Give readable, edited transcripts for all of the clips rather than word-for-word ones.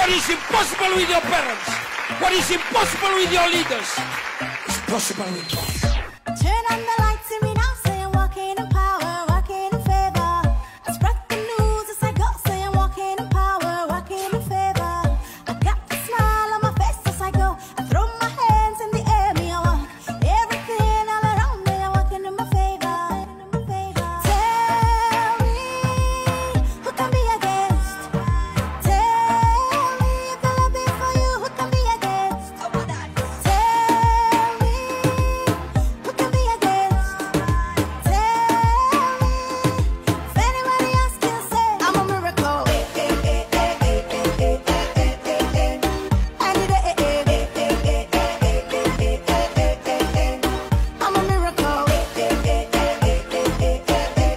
What is impossible with your parents, what is impossible with your leaders, is possible with God. Turn on the lights and we now say I'm walking in power, walking in favor. I spread the news as I go, say I'm walking in power, walking in favor. I got the smile on my face as I go. I throw my hands in the air, me I walk. Everything all around me, I'm walking in my favor. Tell me who can be against? Tell me if the love is for you, who can be against? Tell me who can be against? Tell me if anybody else can say I'm a miracle. I'm a miracle.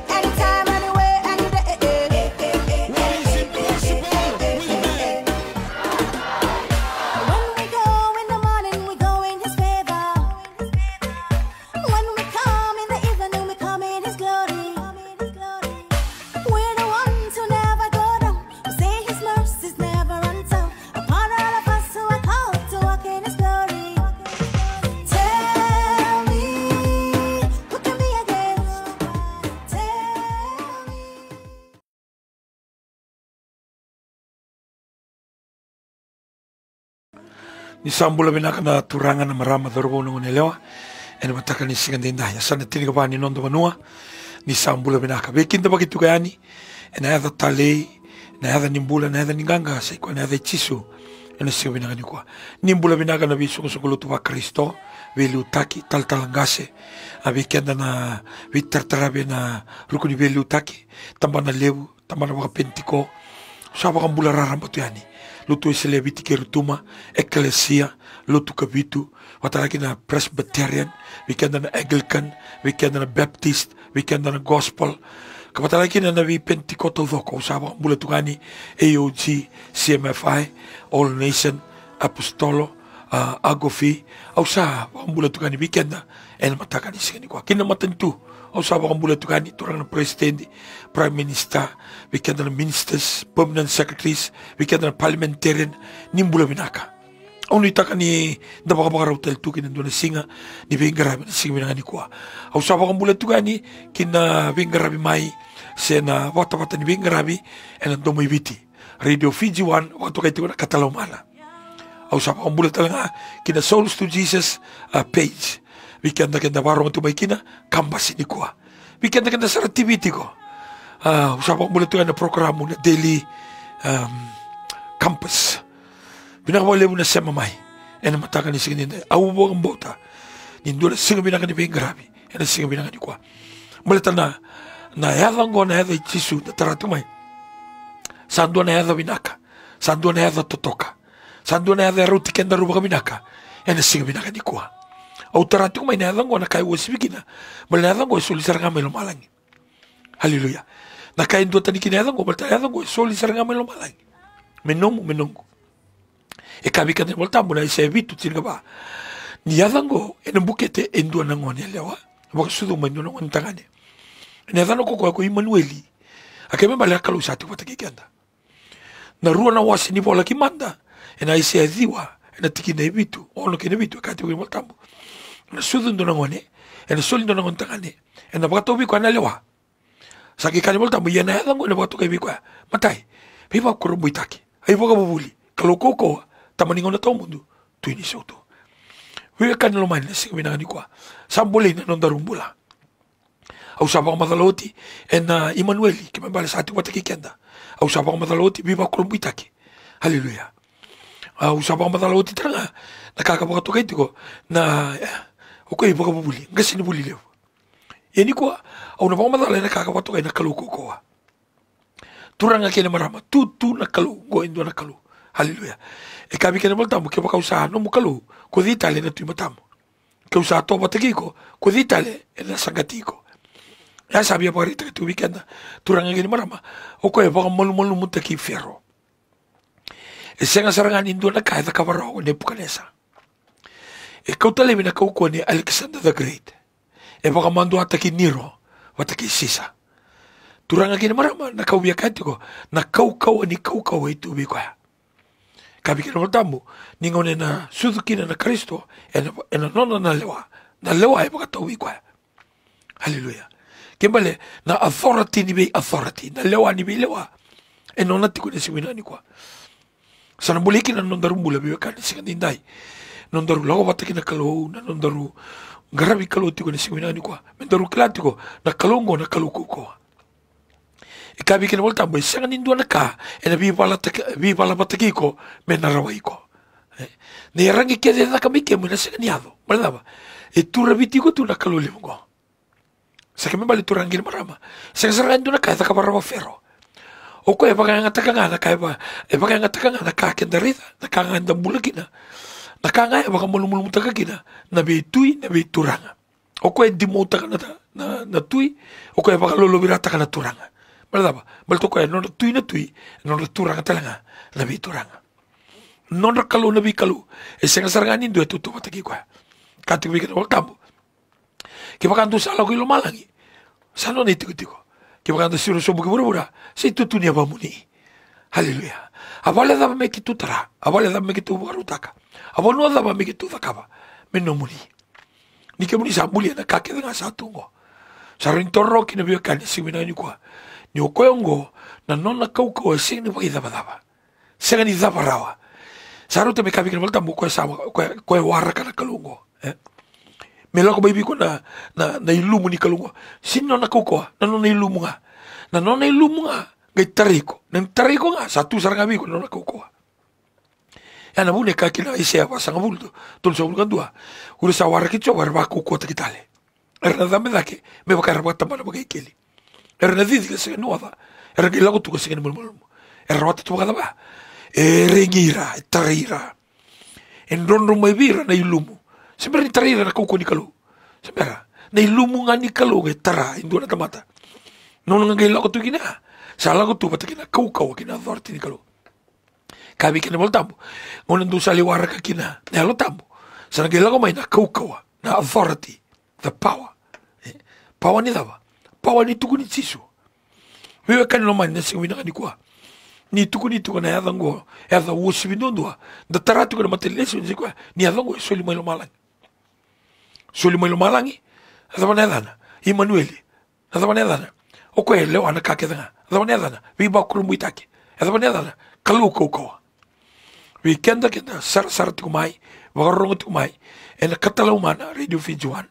Anytime, anywhere, any day. What is impossible with man? When we go in the morning, we go in His favor. When we come in the evening, we come in His glory. We're the ones who never go down. We say His mercies never run out. Upon all of us who are called to walk in His glory. Tell me who can be against? Tell me. Ni sambula binaka na turangan na marama dorobo nung nilewa. Ena mataka ni singa dinda ya sana tini ka ni nondo manua. Ni sambula binaka. Bekinda bagitu kayani. Ena yada talei. Na yada nimbula na yada ninganga. Sa ikuwa na yada chisu. Ena singa binaka ni kwa. Nimbula binaka na bisu kusukulutu wa Kristo. Veli utaki talangase. Abikenda na vitartarabe na rukuni veli utaki. Tamba na lewu. Tamba na waka pentiko. Saba kambula rarambatu yani. Lutu isele viti kerutuma, ecclesia, lutu kabitu, watalaki na Presbyterian, weekend na Anglican, weekend na Baptist, weekend na Gospel. Kapatalaki na vi Pentecost doko, usaba mbula tukani AOG, CMFI, All Nation, Apostolo, Agofi, au sa mbula tukani weekend na en matakani sikani kwa. Kina matentu, au sa mbula tukani turang na president, prime minister, weekend na ministers, permanent secretaries, weekend na parliamentarian, nimbula binaka. Au ni taka ni ndabaka hotel tu kina ndona singa ni vingarabi na singa binaka ni kwa. Au sa mbula tukani kina vingarabi mai sena wata ni vingarabi en ndomo ibiti. Radio Fiji 1 watu kaiti na Catalomala. Au sa mbula talanga kina Souls to Jesus page. Weekend na kenda warong tu mai kina kambasi ni kwa. Weekend na kenda sara TV ko. Usapa mula tu na programu na daily campus. Binakawale mo na siya mamay. Ena mataka ni sige nila. Awo ang bota. Nindula singa binaka ni grabe. Ena singa binaka ni kwa. Malita na yadang ko na yadang Jisu na taratumay. Sando na yadang binaka. Sando na yadang totoka. Sando na yadang rutiken na rubaka binaka. Ena singa binaka ni kwa. Au taratumay na yadang ko na kaya wasibigina. Malita yadang ko sulisar nga may lumalangi. Haleluya. Na kain dua tani kini adang ko balta adang ko soli saranga melo malang. Menongo. E kabi kan volta muna se vitu tinga ba. Ni adang ko en bukete en dua nangone lewa. Wa sudu manyo ngon tangane. Ni adang ko ko Emmanueli. Akeme bala kalu satu wata kikenda. Na rua na wasi ni bola kimanda. En ai se diwa en tiki na vitu. Ono kene vitu kati ko volta. Na sudu ndo nangone. En soli ndo ngon tangane. En abato bi ko na lewa. Saki kani volta mo yana yadang ko na bato kay bikwa. Matay. Pipa ko rumbu itaki. Ay boka bubuli. Kalau koko tamaningon na tao mundo. Tuini soto. Wiwa kani lumayan na sige binangani kwa. Sambuli na nonda rumbula. Au sabang madaloti en Emmanueli kime bala sa ati wataki kenda. Au sabang madaloti pipa ko rumbu itaki. Haleluya. Au sabang madaloti tanga nakakaboka to kay tiko na okay boka bubuli. Ngasi ni buli leo. Yani kwa au na pamadala na kakawato kay nakaluko ko. Turanga kene marama tutu nakalu go indo nakalu. Haleluya. E kabi kene volta mo ke baka usa no mo kalu ko ditale na tu matamo. Ke usa to bategiko ko ditale na sangatiko. Ya sabia parita que tu weekend turanga kene marama o ko e baka molu mutaki ferro. E senga sarangan indo na kay da kabaro ne pukanesa. E kautale bina ko ni Alexander the Great. E baka mando ataki Nero, wataki Sisa. Turanga kini marama na kaubiya kati ko na kau ni kau itu bi kwa. Kabi kena voltambo ningone na sudukina na Kristo ena nona na lewa e baka tawi kwa. Hallelujah. Kembali na authority ni be authority na lewa ni be lewa e nona tiku na siwina ni kwa. Sana buliki na nondaru mula biwe kani sikandindai nondaru lago bataki na kalau na nondaru ngarabi kalau tiku na siwina ni kwa mendaru kilatiko na kalongo na kaluko kwa. Ikabi kena voltambo isanga nindu na ka ena bi bala bataki ko menarawa iko. Ne rangi kede na kamike muna sikaniado malaba e tu rabitiko tu na kalau limungo. Saka membali tu rangi marama saka sarang na ka ta kabaraba ferro. O ko e baka ngatakanga na ka e baka ngatakanga na ka kendarida na ka nganda bulakina na ka nga e baka mulumulu mutakakina na be tui na be turanga. O ko e dimota na tui o ko e baka lolo birata kana turanga. Malaba balto ko e non tui na tui non turanga talanga na be turanga. Non kalu na be kalu e sanga sarangani ndo tu bataki ko. Kati bi kana voltambo. Ke baka ndu sala ko ilomalangi. Sano ni tiko. Ke baka ndu siru sobu bura si tutu ni abamuni. Hallelujah. Abale daba me kitu tara. Abale daba me kitu barutaka. Abono daba me kitu takaba. Meno muni. Ni ke muni sambuli na kake nga satungo. Sarin torro ki na biyo kani siwina ni kwa. Ni okoyongo na nona kauko sing ni bagi daba. Senga ni daba rawa. Saru te me kabi kina voltambo ko sama ko waraka na kalungo. Mela ko baby ko na ilumu ni kalungo. Sino na kauko na nona ilumu nga. Na nona ilumu nga. Ngay tariko. Nang tariko nga. Satu sarang abi ko nona kauko. Yana mune ka kina isya pa sa ngabulto. Tol sa ulkan dua. Ura sa warakitso warba kuko takitale. Erna dame dake. Me baka rabata mana bagay kili. Erna didi ka sige nuwada. Erna kilago tu ka sige mulmulmo. Erna wata tu baka daba. Ringira. Tarira. En ronro may bira na ilumu. Siyempre ni tarira na kuko ni kalu. Siyempre na ilumu nga ni kalu. Ngay tara. Hindu na tamata. Nono nga kilago tu kina. Salah ko tu pata kina kaukaw kina authority ni kalu. Kabi kina voltambo. Ngunang doon sa liwara ka kina. Nalo tambo. Sa nagila ko may na kaukaw na authority. The power. Power ni daba. Power ni tuku ni sisu. Wewe kani no man na singwina ka ni kuwa. Ni tuku na yadango. Yada worship indondua. Da taratu ko na mateleso ni kuwa. Ni yadango soli may lumalang. Soli may lumalangi. Adaba na yadana. Emmanueli. Adaba na yadana. O ko leo ana kakeda nga. Adaba na yadana. Viba kurumu itake. Adaba na yadana. Kalu kaukawa. Weekenda kenda sar tukumai. Wakarongo tukumai. Ena katala umana. Radio Fijuan.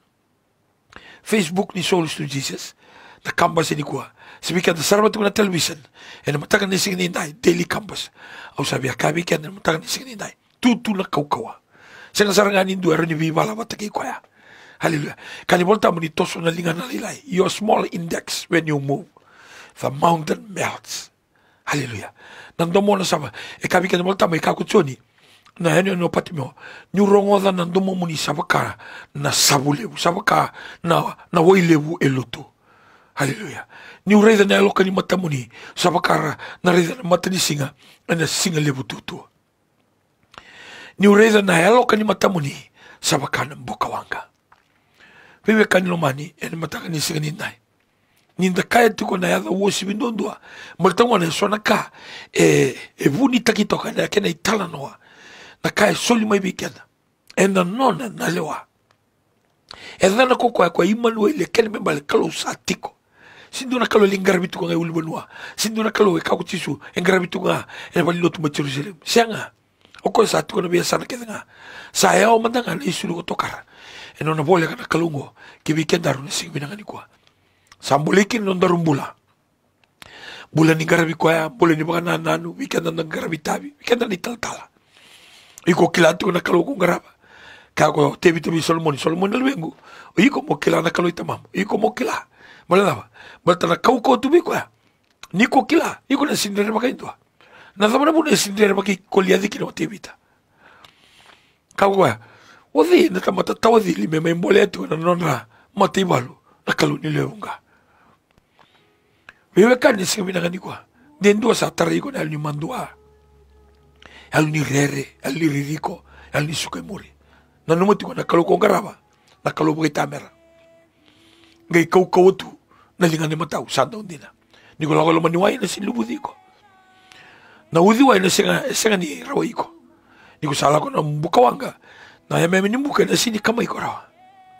Facebook ni Souls to Jesus. Na campus ni kuwa. Sabi kenda sarwa tukuna television. Ena matakan ni singinday. Daily campus. Au sabi akabi kenda matakan ni singinday. Tutu na kaukawa. Sena sarangani ndu erani viva la wataki kwaya. Hallelujah. Kani volta muni toso na linga na lilai. Your small index when you move. The mountain melts. Hallelujah. Nandomo na sama. E kabi kani volta mo ikakutsoni. Na henyo no patimo. Nyurongoda nandomo muni sabaka na sabulevu. Sabaka na wailevu elutu. Hallelujah. Nyureda na eloka ni matamuni. Sabaka na reda na matani singa. Na singa levu tutu. Nyureda na eloka ni matamuni. Sabaka na mbokawanga. Wewe kanilo mani ene mataka ni singaninai. Ninda kaya tuko na yada wosi bindondua. Maltangwa na so na ka vuni takitoka na kena itala noa. Na kaya soli mai bikenda. Ena nona na lewa. Edana koko kwa Emmanuel kene membale kalo satiko. Sindu na kalo lingarabitu ko ngai ulbanua. Sindu na kalo kakutisu engarabitu nga ene bali lotu ma Jerusalem. Sianga. Oko satiko na biasa na kedanga. Saya o mandanga na isulu ko tokara. Eno na boleh kana kalungo kibiken daru na singwina ngani kwa sambulikin non darum bulan ni garabi kwa bulan ni baka nanu weekend na garabi tabi weekend ni taltala iko kilatu na kalungo garaba kako tebi Solomon na luengu iko mo kila na kaloy tamam iko mo kila malala balta na kauko tubi kwa niko kila iko na sindere baka indwa na zamana mo na sindere baka koliadi kino tebita kako Wadi na tamata tawadi li me mbole tu na nona matibalu na kaluni leunga. Wewe kani singa ngani kwa. Dendo sa tariko na alni mandua. Alni rere, alni ririko, alni sukemuri. Na numoti ko na kaluko garaba, na kaluko itamera. Ngai kau tu na lingane matau sanda undina. Ni ko lago maniwai na silubudiko. Na udiwa na singa ni rawaiko. Ni ko sala ko na mbuka wanga. Na ya meme ni mbuka na sini kama iko rawa.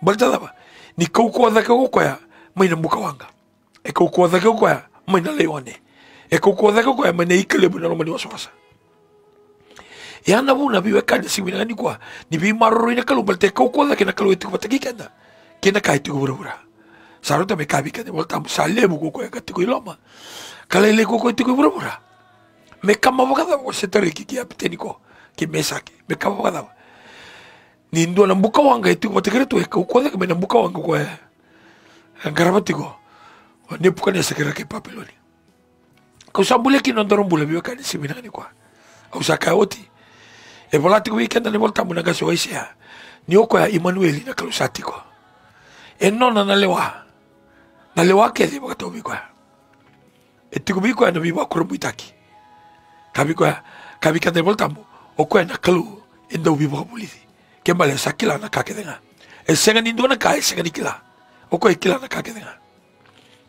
Balta laba. Ni kau ko da ko ya mai na mbuka wanga. E kau ko da ko ya mai na leone. E kau ko da ko ya mai na ikele bu na lo mani wasa. Ya na bu na biwe kan si wina ni kwa. Ni bi marro ina kalu balte kau ko da ke na kalu itu pataki kenda. Kena kai tu bura-bura. Sarota me kabi kan volta sale bu ko ya katiku iloma. Kala ile ko itu bura-bura. Me kama wakada ko setari ki apteniko. Ki mesaki. Me kama wakada. Ni ndo na mbuka wanga itu pataki tu e kau ko da ke na mbuka wanga ko ya. Angarabatiko. Ne puka ne sekera ke papeloni. Kau sambule ki non doron bula biwa kan si wina ni kwa. Au sakaoti. E volati ko weekend ne volta muna ga so isia. Ni oko ya Emmanuel na kalusati ko. E nona na lewa ke di baka tobi ko. E tiku bi ko na bi ba ko buitaki. Kabi ko kabi ka de volta mo. O ko na kalu endo bi ba polisi. Ke male sakila na ka ke denga. E senga ni ndona ka e senga ni kila. O ko e kila na ka ke denga.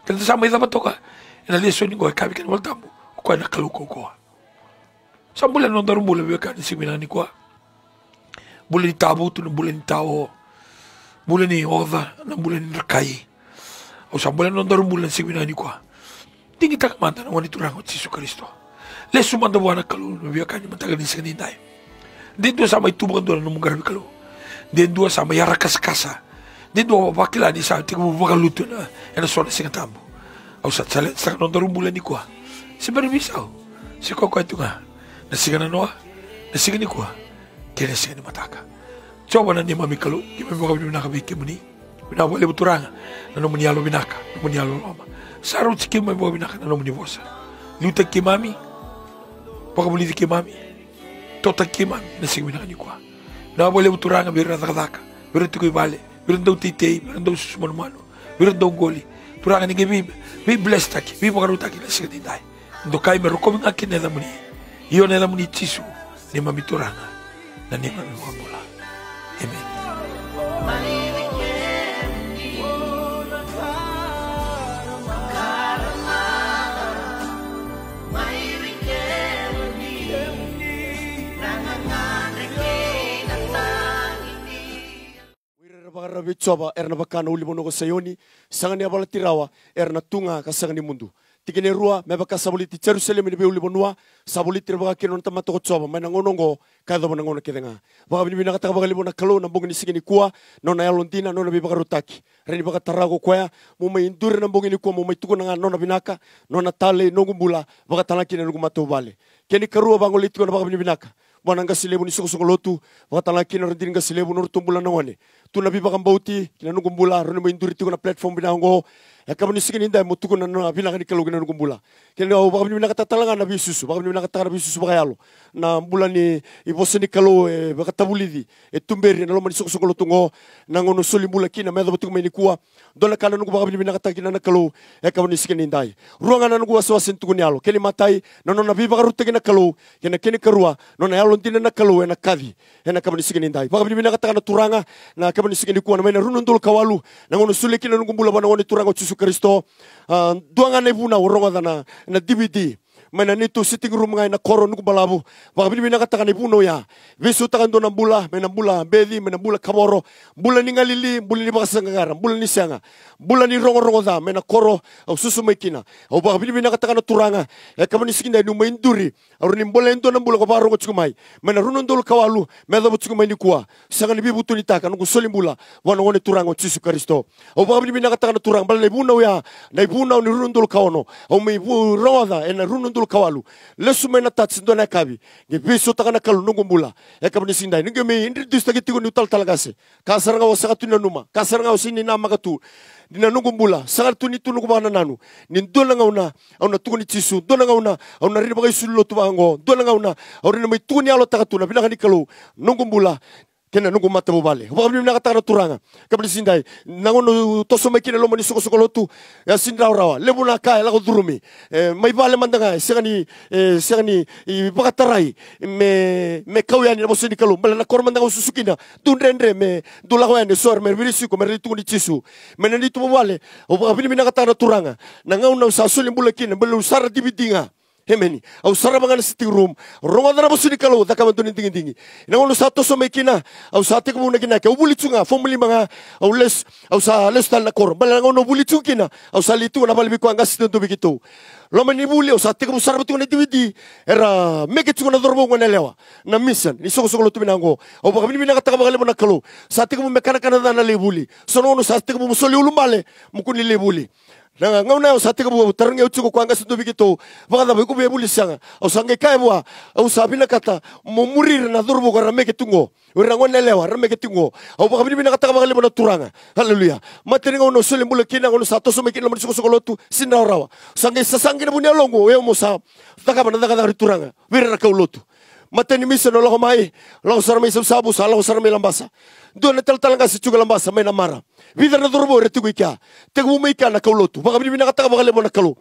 Kenta sama ida batoka. Ina leso ni go kabi ka volta mo. O ko na kalu ko. Sambule non darum bule bi ka ni simina ni ko. Bule ni tabu tu bule ni tao. Bule ni oda na bule ni rakai. O sambule non darum bule simina ni ko. Tingi tak manda na wani turango Yesu Kristo. Lesu manda wana kalu bi ka ni mataga ni sini dai. Dito sama itu bukan dua no mungarabi kalu. Dito sama yara kasa. Dito wakila ni sa tiku wakalutu na ena sona singatambo. Au sa chale sa non darum bule ni ko. Sibari bisau. Si ko itu nga. Nasigana noa, nasigani kuah, kira nasigani mataka. Coba nanti mami kalau kita buka binaka bikin muni, bina boleh beturanga, nano muni alo binaka, muni alo lama. Sarut sikit mami buka binaka, nano muni bosa. Luta kimami, buka beli di kimami, tota kimami, nasigani binaka ni kuah. Bina boleh beturanga biar rata-rata, biar tukui balik, biar ndau titei, biar ndau susu manu, biar ndau goli. Turanga ni gibi, bi bless taki, bi buka rutaki nasigani dai. Ndokai merokomi ngakin neda muni. Iyo nela muni Yesu ni mamituranga na ni mamimwamula. Amen. Rabi coba erna bakana uli mono sayoni sangani abala tirawa erna tunga kasangani mundu. Tikene rua mebaka sabuliti Jerusalem ni beuli bonua sabuliti baka kinon tamato coba mana ngonongo kada mana ngono kedenga. Baka bini bina kata baka libona kalo na bongi ni sigini kuwa nona yalontina nona bibaka rutaki. Reni baka tarago kwaya muma indure na bongi ni kuwa muma ituko na nona binaka nona tale nongumbula baka talaki na nugumato bale. Keni karua bangoli tiko na baka bini binaka. Bwana nga silebu ni soko lotu watalaki na rendini nga silebu no tumbula na wane tuna biba kambauti kina nugumbula rone mo induri tiko na platform binango yakabani sikini nda mo tuko na binaka ni kalu kina nugumbula kina o baka binaka tatalanga na bisusu baka binaka tatanga na bisusu baka yalo na mbula ni ibose ni kalu baka tabulidi tumberi na lo mani soko lotu ngo na ngono soli mbula kina medo tuko meni kuwa dona kana nugu baka binaka takina na kalu yakabani sikini ndai ruanga na nugu wasawasin tuko ni alo keni matai na nona biba karuta kina kalu kina keni karua nona yalo lontina na kalu na kadi ena kabani sigini ndai baka bini kata na turanga na kabani sigini kuwa na mena runundul kawalu na ngono suleki na ngumbula bana ngoni turanga Yesu Kristo duanga na ibuna uronga na DVD mena nito sitting room ngai na koro nuku balabu baka bini kata na ibuno ya visu takando na bula mena bula bedi mena bula kamoro bula ni ngalili bula ni baka sangara bula ni sanga bula ni rongo da mena koro au susu mekina au baka bini kata na turanga e kabani sigini ndai numa induri au ni bola endo na bula ko barongo chukumai mena runundul kawalu meda chukumai ni kuwa sanga ni bibutu ni taka nuku solimbula wana ngone turanga Yesu Kristo au baka bini kata na turanga bala ibuna ya na ibuna ni runundul kawono au me ibu roda ena runundul kawalu lesu mena tatsindo na kabi nge biso taka na kalu nugumbula e kabani sindai nge me introduce tagitigo ni utal talagase kasaranga wasakatu na numa kasaranga wasini na magatu dina nugumbula sangat tuni tunu kubana nanu nin dona ngauna auna tuni Yesu dona ngauna auna ri bagai sulu tubango dona ngauna auna mai tuni alo takatuna binaka ni kalu nugumbula kena nungu mata bubale baka bini kata na turanga kabli sindai nangono toso mekina lo mani soko lotu ya sindra rawa lebuna ka la durumi mai bale mandanga segani baka tarai me kawyani na bosini kalu bala na kor mandanga susukina tundrendre me dula hoyane sor me virisi ko merli tuni Yesu menani tu bubale baka bini kata na turanga nangauna sa sulim bulakina belu sara dibidinga Hemeni, au sarabangan sitting room, ronga na bosuni kalau, takaman tu ninting tingi. Nangono sato so mekina, au sate kamu nakina, kau buli tunga, formuli mga, au les tal na kor, balangono buli tukina, au salitu na balibi ko angas tu bikitu. Loma ni buli, au sate kamu sarabatu na dividi, era meke tunga na dorbo ngone lewa, na mission, ni soko soko lotu binango, au bakabini binakata kabagale mo na kalau, sate kamu mekana kana na lebuli, sonono sate kamu musoli ulumale, mukuni lebuli. Nanga ngauna usate kabu tarunge uchuko kwanga sindu bikito bakada biku bebuli sanga au sange kaibwa au sabina kata murir na durbo garame ketungo urangone lewa rame ketungo au bakabini bina kata kabagale bona turanga haleluya materi ngono sole mbule kina ngono sato so mekina msiko soko lotu sinda rawa sange sasange na bunya longo we mosa taka bana taka turanga wirra kaulotu mateni misa no lo mai lo sarame sabu sa lo sarame lambasa do na talanga si chuga lambasa mai na mara vida na durbo retugo ikia tegu meika na kaulotu baka bini nakataka bakale bona kalu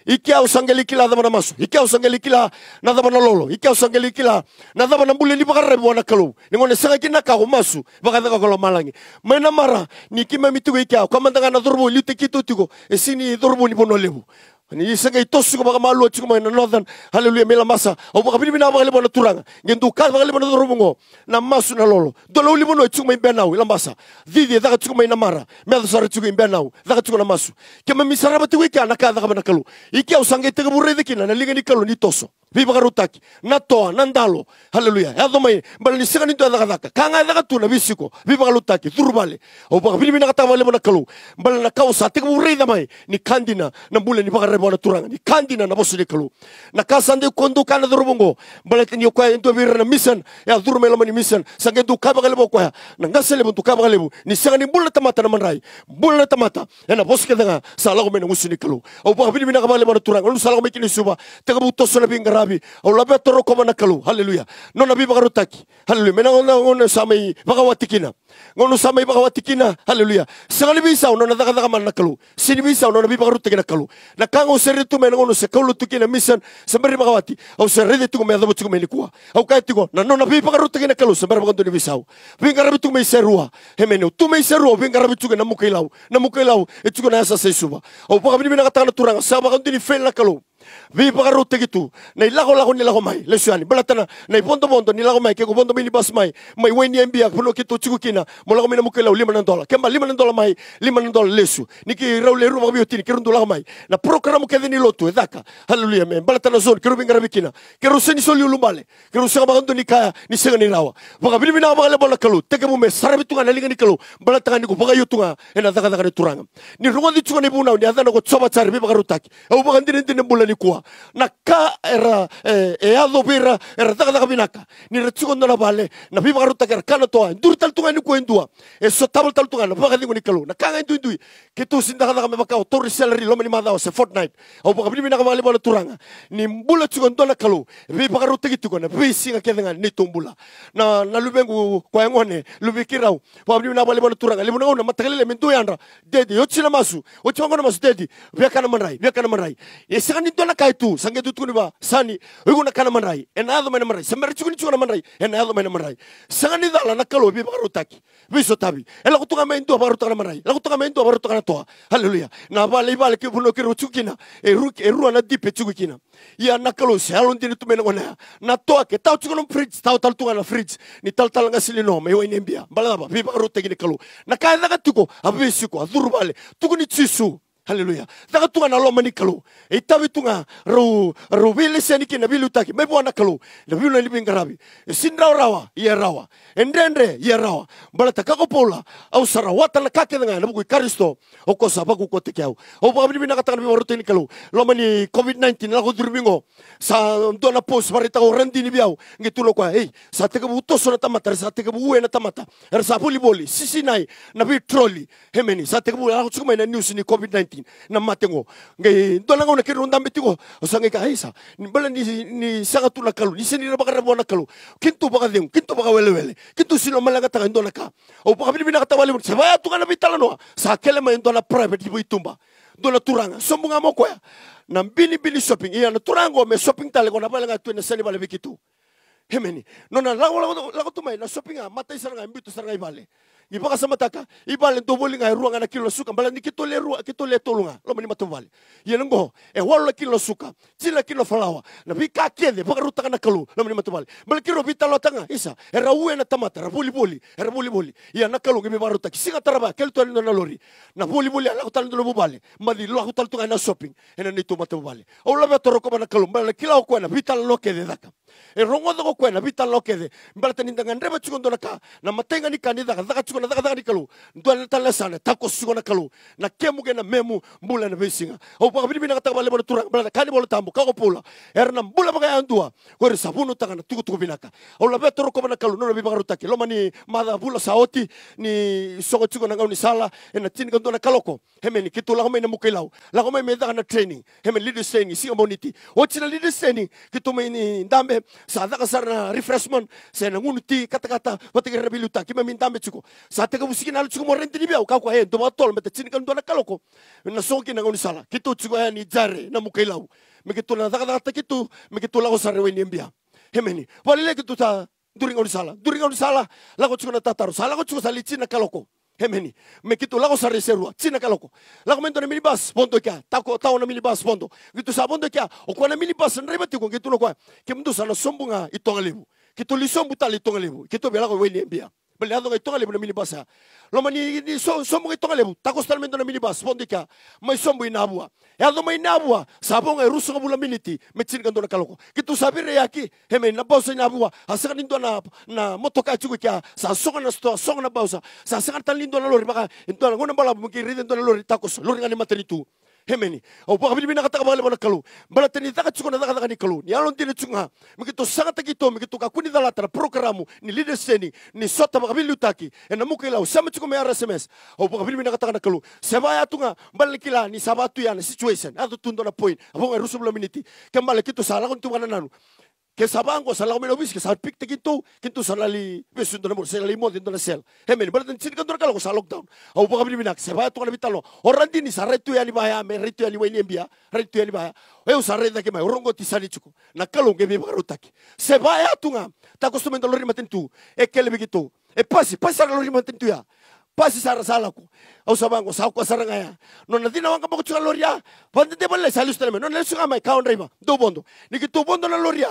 ikia usangeli kila dama na masu ikia usangeli kila na dama na lolo ikia usangeli kila na dama na mbule ni bakare bona kalu ngone sanga kina ka masu baka daga kolo malangi mai na mara ni kima mitugo ikia kamandanga na durbo lite kitu tigo esini durbo ni bono lebu ni sanga itosu ko baka malu chiko mai na northern haleluya mela masa au baka bini bina bakale bona turanga ngendu ka bakale bona durbo ngo na masu na lolo dolo uli bono chiko mai benau lambasa didi daga chiko mai na mara me sara chiko imbenau daga chiko na masu kema misara bati wiki anaka daga bana kalu ikia usange tega burede kina na liga ni kalu ni toso viva garutaki na toa na ndalo haleluya yado mai bala ni sega ni to daga daga kanga daga tu na bisiko viva garutaki turbale au baka bini bina kata bale bona kalu bala na kausa tega burede mai ni kandina na bule ni baka bona turanga ni kandina na bosu de kalu na kasande kondo kana durubongo bala ni ko ento virna mission ya durme lamani mission sange du ka baka lebo ko na ngasele buntu ka baka lebo ni sega ni bula tamata na manrai bula tamata ena boske danga sala ko mena musuni kalu au baka bini bina ka bale bona turanga lu sala ko mekini suba tega buto so na bingarabi au labe toro ko mana kalu haleluya no na bi baka rutaki haleluya mena ngona samai baka watikina ngono samai baka watikina haleluya sanga bisa no na daga daga man kalu sini bisa no na bi baka rutaki na kalu na kango serre tu mena ngono se kalu tukina mission sembari baka wati au serre tu me adabu tu me nikua au kai tiko na no na bi baka rutaki na kalu sembari baka tu bisa bingarabi tu me serua hemeno tu me serua bingarabi tu na mukailau e tu na asa se suba au baka bini bina kata na turanga sa baka tu ni fel na kalu vi baka rutaki tu na ilago ni lago mai lesuani balatana na bondo ni lago mai ke bondo mini bas mai weni mbia puno kitu chukukina molago mina mukela $5 kemba $5 mai $5 lesu niki raule ruma biotini kirundu lago mai na program ke ni lotu edaka haleluya men balatana zone kirubi ngarabikina keruseni soli ulumale kerusa baganto ni kaya ni sega ni rawa baka bini bina baka lebola kalu teke mu me sarabitunga na linga ni kalu balatanga ni ko baka yutunga ena daga daga turanga ni rungo di chunga ni buna ni adana ko tsoba tsari baka rutaki au baka ndine mbula ni kuwa na ka era ado bira era daga binaka ni retsugo na bale na biba garuta ker kana toa dur tal tunga ni ko endua eso tabal tal tunga na baka dingo ni kalu na kanga indu ke tu sinda daga me baka tori salary lo mani mada o se fortnight au baka bini na bale bala turanga ni mbula tsugo ndona kalu biba garuta gitu ko na bisinga ke dengan ni tumbula na lubengu kwa ngone lubikirau baka bini na bale bala turanga limu na matagalele mendu yandra dedi yochina masu ochongo na masu dedi biaka na manrai esanga ni dona kai tu sange tu ba sani uguna kana manrai enado mena manrai sember chukuni chukuna manrai enado mena manrai sanga ni dala nakalo bi barutaki biso tabi ela kutunga mendo barutaka manrai la kutunga mendo barutaka toa haleluya na bale ke buno ke ruchukina eru na dipe chukina ya nakalo salon dini tu mena ngona na toa ke tau chukuna fridge tau tal tunga na fridge ni tal ngasili no me weni mbia bala ba bi barutaki ni kalo na kai daga tuko abisiko adurbale tukuni chisu haleluya daga tunga na loma ni kalu itabi tunga ru bile seniki na bilu taki me bona kalu na bilu na libing garabi sindra rawa ye rawa endendre ye rawa bala takako pola au sarawata na kake nga na buku karisto o ko sabaku ko tekau o ba bini na katanga bi waruto ni kalu loma ni covid-19 na ko durbingo sa dona pos barita ko rendi ni biau ngitulo ko sa teka buto so na tamata sa teka buwe na tamata sa boli sisi nai na bi trolley hemeni sa teka bu ako tsuma na news ni covid-19 na matengo ngai dona ngona ke ronda betiko osange ka isa bala ni sanga tu na kalu ni seni na baka rabo na kalu kintu baka wele kintu sino malanga ta ndona ka o baka bina kata wale se ba tu kana bitala no sa kele ma ndona private ibu itumba dona turanga sombunga mo kwa na bini shopping iya na turango me shopping tale kona bala ngatu na seni bale bikitu hemeni nona lago tu mai na shopping mata isaranga mbitu saranga ibale Iba ka sa mataka, ibalen to boli nga ruang na kilo suka, bala ni kito le tolunga, lo mani matubali. Yan ngo, wala kilo suka, sila kilo falawa, na bika kede, baka ruta na kalu, lo mani matubali. Bala kiro bita lo tanga, isa, uwe na tamata, boli. Yan na kalu gibi baruta, singa taraba, kel to na lori. Na boli ala ko talo no bali, madi lo ko talo na shopping, ena ni to matubali. O la beto ko na kalu, bala kila ko na bita lo kede daka. Rongo do ko na bita lo kede, bala taninda ngandre ba chukondo na ka, na matenga ni kanida daka chukondo daka ni kalu. Ndwala tala sana tako sugona kalu na kemu na memu mbula na besinga o pa bibina ka tabale bolo turang bala kani bolo tambo ka ko pula erna mbula ba andua ko re sabunu tanga tuku binaka o la betoro ko na kalu no bi baruta ki lo mani mada bula saoti ni sogo chuko na ngau ni sala ena tin ka na kaloko hemeni kitu la ko me na mukilau la ko me da na training hemen leader training si boniti o china leader training kitu me ni ndambe sa da ka sarna refreshment se na ngunuti kata watige rebiluta ki me ndambe chuko sa te ka busikina chuko mo renti ni biau ka ko do batol mete chini kan do na kaloko na soki na ngoni sala kitu chuko ya ni jare na mukailau me kitu na daga kitu me kitu la ko sare we ni mbia hemeni wale kitu ta during ngoni sala la ko chuko na tataru sala ko chuko sali china kaloko hemeni me kitu la ko sare serua china kaloko la ko mento na minibus bondo kya tako taw na minibus bondo kitu sa bondo kya o ko na minibus na rebati ko kitu no ko ke mtu sana sombunga itongalebu kitu li sombu tali itongalebu kitu bela ko we ni mbia Beliado kay tongalebu na minibus ha. Lo mani sombo kay tongalebu. Takos talmento na minibus. Bondika. May sombo inabua. Yado may inabua. Sabo ngay ruso nga bula miniti. Metsin kan do na kaloko. Kitu sabi reyaki. Heme na bausa inabua. Asakan nindo na motoka chuko kya. Sa songa na sto. Songa na bausa. Sa asakan talindo na lori. Baka ito na nguna bala mukiriden do na lori. Takos. Lori nga ni materitu. Hemeni o pa bibina ka takabale bona kalu bala teni taka chuko na taka ni kalu ni alon tini chunga mikito sangata kito mikito ka kuni dala tra programu ni leaders ni sota makabilu taki ena mukila usama chuko me RSMS o pa bibina ka taka na kalu sebaya tunga balikila ni sabatu ya na situation ado tundo na point abong rusu blo miniti kembale kito sala kon tunga nanu ke sabango sala ko melobis ke salpik te kinto salali besun do na mo salali mo dentro na sel hemen bala teni kan do kala ko sa lockdown o pa bibina sebaya tunga na bitalo orandi ni saretu ya ni baya me retu ya ni weni mbia retu ya ni baya eu sareda ke mai rongo tisani chuko na kalonge be barutaki sebaya tunga ta costumento lori matentu e kele begitu e pasi lori matentu ya pasi sara salaku au sabango sa ko saranga ya non na dina wanga mo chuka loria pande de balle salus teleme non lesu mai kaon riba do bondo ni kitu bondo na loria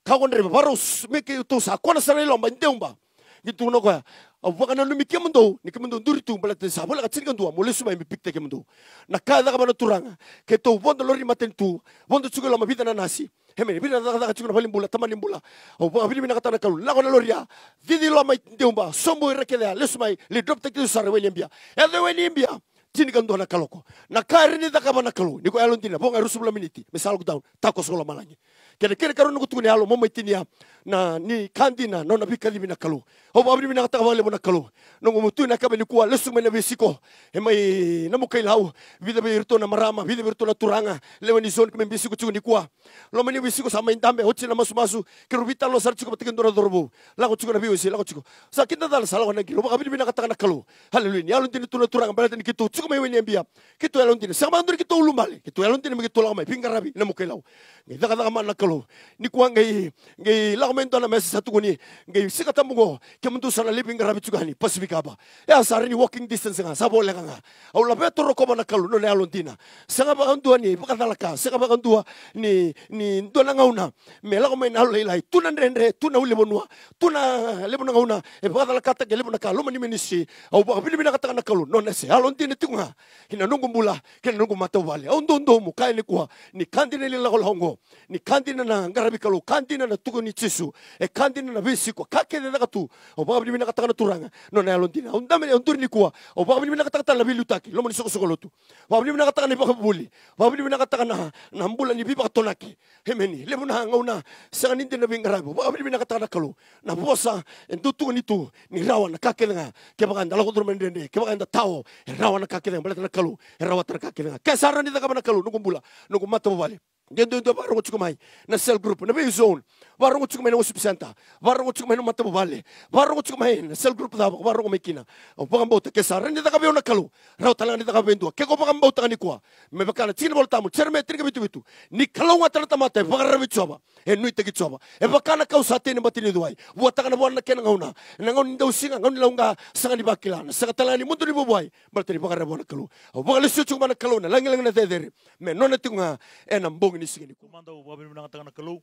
kaon riba baros me ke to sa kona sara lomba ndeumba gitu no ko au baka na lumi ke mundo ni ke mundo duritu bala te sa bola ka tsinikan dua mo lesu mai pikte ke mundo na kada ka bana turanga ke to bondo lori matentu bondo chuka loma vida na nasi hemeni bila daga chuka na bula tamani bula au baka bila na katana kalu la ko na loria didi loma ndeumba sombo rekele lesu mai le drop te ke sara we limbia ede we limbia tini kan dona kaloko na kari ni daka bana kalu ni ko alon tina bonga rusubla miniti misal ko down tako sola malangi kene karon ko tuni alo mo tinia na ni kandina no na bikali bina kalu o ba bina kata wale bona kalu no mutu na ka bini kuwa lesu mena besiko e mai na mo kai lau vida virto na marama vida virto na turanga lewani zone keme besiko chuni kuwa lo meni besiko sama indambe hochi na masu ke rubita lo sarchi ko tiken dora dorbo la ko chuko na biwisi la ko chuko sa kinda dal sala wana kilo ba bina kata na kalu haleluya ni alon tini tuna turanga bala tini kitu chuko mai weni mbia kitu alon tini sama ndur kitu ulumale kitu alon tini kitu la mai pingarabi na mo kai lau ngi daga man na kalu ni kuwa ngai la mento na mesa satu kuni ngai sikata mungo ke muntu sana living rabi chugani pasifika ba ya sarini walking distance nga sabole nga au la betro ko na kalu no le alontina sanga ba andua ni bakadalaka sanga ba andua ni ndona ngauna me la ko mai na le lai tuna ndendre tuna ule bonua tuna le bona ngauna e bakadalaka ta le bona kalu mani minisi au ba bili bina kata na kalu no nese alontina tunga hina nungu mbula ke nungu mata wale au ndo mu kai ni kwa ni kandine le la ko hongo ni kandine na ngarabi kalu kandine na tuko ni chisu e kandina na besiko kake de daga tu o ba bini na kata na turanga no na alontina unda me ontur ni kuwa o ba bini na kata la bilutaki lo mani soko lotu ba bini na kata ni ba buli ba bini na kata na mbula ni biba tonaki hemeni le muna ngauna sanga ni de na bingarabi ba bini na kata na kalu na bosa entutu ni tu ni rawa na kake nga ke ba ndala ko durmen dende ke ba nda tao rawa na kake nga bala na kalu rawa na kake nga ke sarani daga na kalu nukumbula nukumata bale Dentro do barro chukumai na cell group na be zone barro chukumai na subcenter barro chukumai na matabu vale barro chukumai na cell group da barro mekina o pagambota ke sa rende da kabe na kalu raw talanga da kabe ndo ke ko pagambota ni kwa me bakana tin voltamu cerme triga bitu ni kalau ngata tamata bagara bichoba e nui te kichoba e bakana kau sate ni batini duai wa takana bona ken ngauna na ngaun ndo singa ngaun launga sanga ni bakilana sanga talani mundu ni buai baltani bagara bona kalu o bagale su chukuma na kalu na langi na dedere me nona tinga ena mbong ni singini kumanda u babin binanga tangana kalau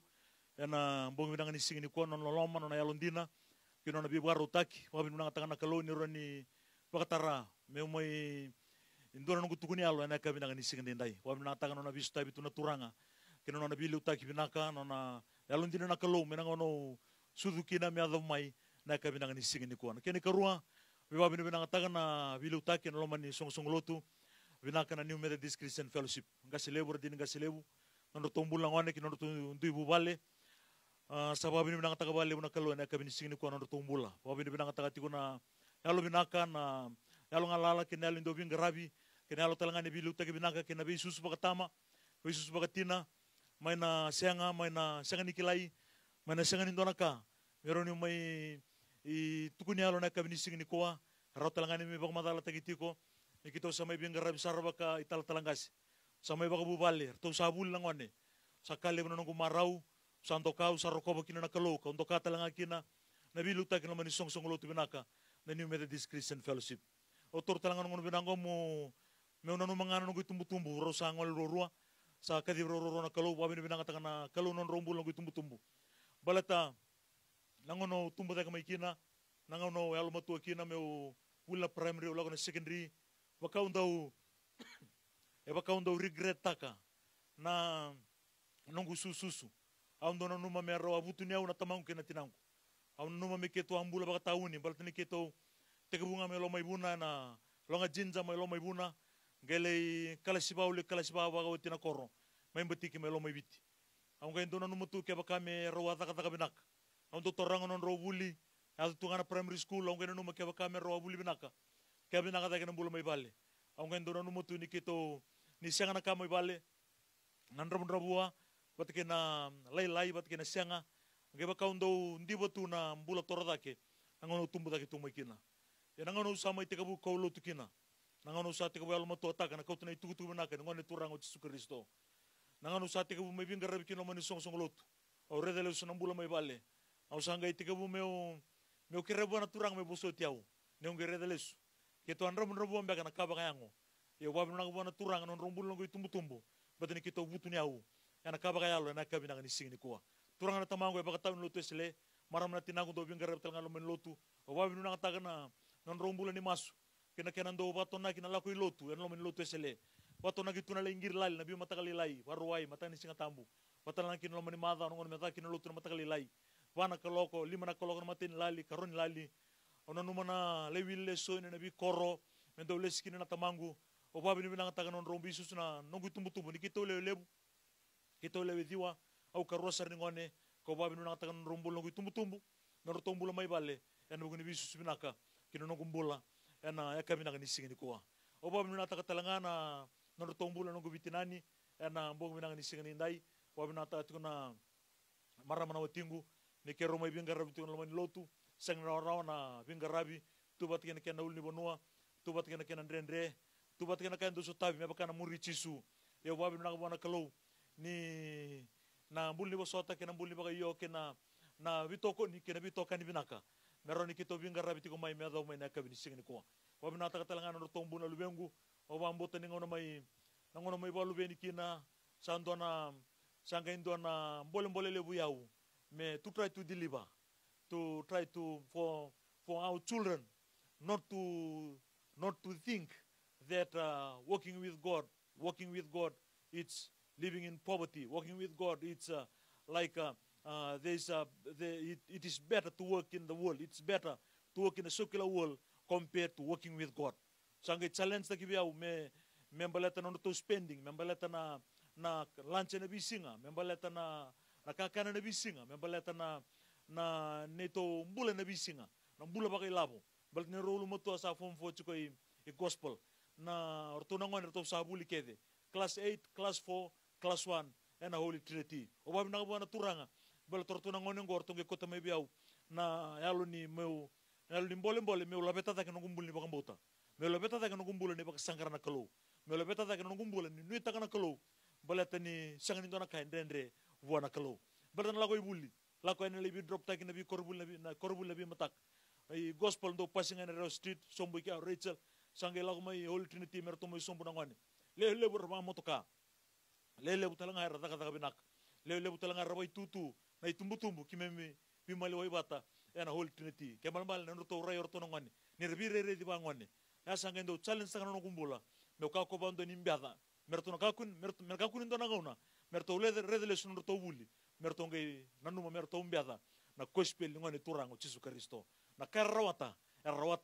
ena mbong binanga ni singini ko non loloma non yalondina kino na bibar utaki babin binanga tangana kalau ni roni bakatara me mai indora nungu tukuni alo ena ka binanga ni singini ndai babin binanga tangana na bisu tabi tuna turanga kino na bili utaki binaka nona yalondina na kalau menanga no suduki na me ado mai na ka binanga ni singini ko na kene karua babin binanga tangana bili utaki no loma ni song lotu binaka na New Methodist Christian Fellowship ngasilebu radin ngasilebu nondo tombula ngone ki nondo tu ibu bale sababu ni binanga taga bale una kalo na kabini singini ko nondo tombula babu ni binanga taga tikuna yalo binaka na yalo ngalala ki nalo ndo bingarabi ki nalo talanga ni bilu tagi binaka ki nabi susu bakatama susu bakatina maina senga nikilai maina senga ni ndonaka meroni mai I tukuni yalo na kabini singini ko raw talanga ni mi bakmadala tagitiko ikito samay bingarabi sarabaka ital talangasi samay baka bubali to sabul lang wane sakali mo nang gumaraw santo kau sarokoba kina na kalo ka undoka talanga kina nabiluta kina man isong lotu binaka na New Methodist Christian Fellowship otor talanga ngono binango mo meuna no mangano ngo tumbu-tumbu ro sangol rorua sa kadi roro na kalo babi binanga tangana kalo non rombul ngo tumbu-tumbu balata nangono tumbu ta kamay kina nangono yalo matua kina meu wula primary ulago na secondary bakaw daw regret taka na nongu susu aun dono numa mero abutu niau na tamang kena tinangku aun numa me keto ambula baka tauni baltani keto tekebunga me lo mai buna na longa jinja me lo mai buna gele kalasiba baga utina koro mai betiki me lo mai biti aun ga dono numa tu ke baka me ro ataka binak aun to torang non ro buli aun tu ngana primary school aun ga numa ke baka me ro buli binaka kabi nakata kena bulu may bale ang kendo na numutu ni kito ni siyang na kamay bale nandrabua bat kena lay bat kena siyanga ngeba kaundo ndi batu na bula toradake nangono tumbu dake tumay kina yan nangono sa may tikabu kaulo tukina nangono sa tikabu almato ataka na kauto na itugutu manaka ngone turango Jesu Kristo nangono sa tikabu may bingarabi kino man song lotu o redele sa bula may bale ang sangay tikabu meu kirebo na turang may buso tiaw neong redele Kito andra munrabu ambia kana kaba kayango. Ya wabi nang buana turang non rombul nang tumbu-tumbu. Batani kito butu ni au. Yana kaba kayalo na kabi nang nising ni kuwa. Turang na tamango ya baka tawin lotu esele. Maram na tinago do bingarab talanga lomen lotu. Wabi nang tagana non rombul ni masu. Kena do bato na kina lakoy lotu. Yan lomen lotu esele. Bato na gitu na lingir lali. Nabi matakali lai. Waruwai matani singa tambu. Batal na kina lomen ni madha. Nongon meta kina lotu na matakali lai. Wana kaloko. Lima na kaloko na matin lali. Karon lali. Ona numana lewil leso ina nabi koro mendo leskina na tamangu o babi ni binanga taga non rombi susu na nongu tumbu ni kito lebu kito lewe diwa au karosar ni ngone ko babi ni binanga taga non rombul nongu tumbu non tombula mai bale en bugu ni bisu binaka kino nongu mbula ena yaka binanga ni singi ni kuwa o babi ni binanga taga talangana non tombula nongu bitinani ena bugu binanga ni singi ni ndai babi ni binanga taga na maramana watingu ni kero mai bingarab tu lamani lotu sang raw na bingarabi tubat kena kena ulni bonua tubat kena kena ndrendre tubat kena kena dosu tabi me bakana muri chisu e wabi na bona kalau ni na bulni bosota kena bulni baka yo kena na bitoko ni kena bitoka ni binaka meroni kito bingarabi tiko mai me daw mai na kabini singni ko wabi na takatalangan no tombu na lubengu o bambota ni ngono mai balu beni kina sandona sangaindona mbole lebu yau me to try to deliver to try to for our children not to think that walking with God it's living in poverty. Walking with God it's like it is better to work in the world. It's better to work in a secular world compared to working with God. Sangay challenge na kibiyaw me membaleta na to spending, membaleta na lunch na bisinga, membaleta na nakakana na bisinga, membaleta na neto mbula na bisinga na mbula ba kay labo balik ni rolo mo to sa form 4 ko i gospel na orto na ngon orto sa buli kede class 8 class 4 class 1 ena Holy Trinity o babi na bana turanga bela tortuna ngone ngor tonge kota me biau na yalo ni meu yalo ni mbole meu labeta ta keno gumbul ni bakambota meu labeta ta keno gumbul ni bakasangara na kalo meu labeta ta keno gumbul ni nuita kana kalo bela tani sangani dona kain dendre buana kalo bela na lago ibuli lago ena lebi drop ta kena bi korbul nabi matak ai gospel ndo passing ena street sombo kia Rachel sange lago mai Holy Trinity merto mai sombo na ngone le burma motoka le butalanga era daga binak le butalanga rabai tutu na itumbu kimemi bimali wai bata ena Holy Trinity kemal na to rai orto ngone ni rebire di bangone ya sange ndo challenge sanga no kumbula me ka ko bando ni mbiada merto no kakun ndo na ngona merto le revelation ndo to buli merto ngai nanu merto mbiada na gospel ngone turango Jesu Kristo na karawata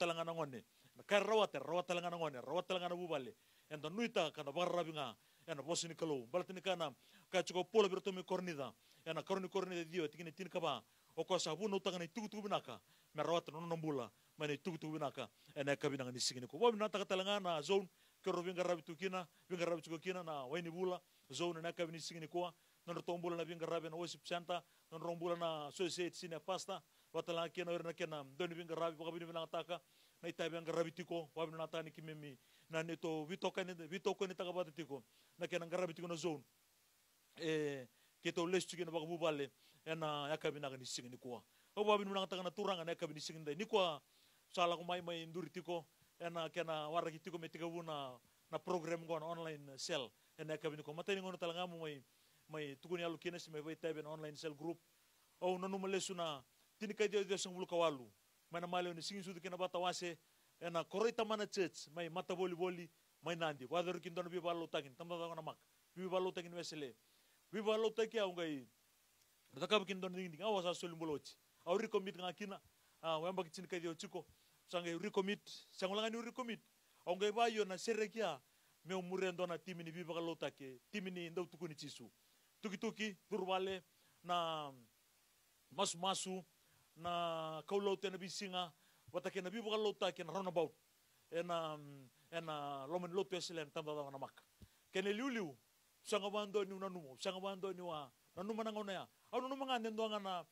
langa na ngone na karawata langa na ngone rawata langa na bubale endo nuita kana barrabinga ena bosini kalo balatini kana ka chuko polo berto me kornida ena kornida dio tikini tin kaba o ko sabu no tangani tugu binaka me rawata no nombula mane tugu binaka ena kabinanga ni sigini ko bobi nata katalanga na zone ke robinga rabitu kina binga rabitu kina na waini bula zone na kabini sigini ko non tombula na binga rabi na worship center non rombula na society sine pasta watala kina na kina doni binga rabi bakabini binanga taka na itabi binga rabitiko bobi nata ni kimemi na neto vitoko ni tagabatiko na kena rabitiko na zone keto lestu kina bakabu bale ena yakabina ni sigini ko o bobi binanga taka na turanga na yakabini sigini ni ko sala ko mai nduritiko ena kena warakitiko metikabu na program go online cell ena yakabini ko matani ngono talanga mai tukuni alu kina si mai vai tabe online cell group o nanu malesuna tinika dia sang bulu kawalu mana male ni singin sudu kina bata wase ena korita mana church mai mata boli mai nandi wadar kin don bi ballo takin tamda na mak bi ballo takin wesele bi ballo taki au ngai dakab kin don ding awasa solim bolochi au recommit ngakina wamba kitsin kai dio chiko sangai recommit sangolanga ni recommit au ngai bayo na serekia me umurendo na timini bi ballo take timini ndau tukuni chisu tuki turwale na masu na kaulo tena bisinga watake na bi ballo take na roundabout ena lomen lotu eselen tamba na mak kene liuliu sanga bando ni wa nanuma na ngona ya au nanuma ngane ndo ngana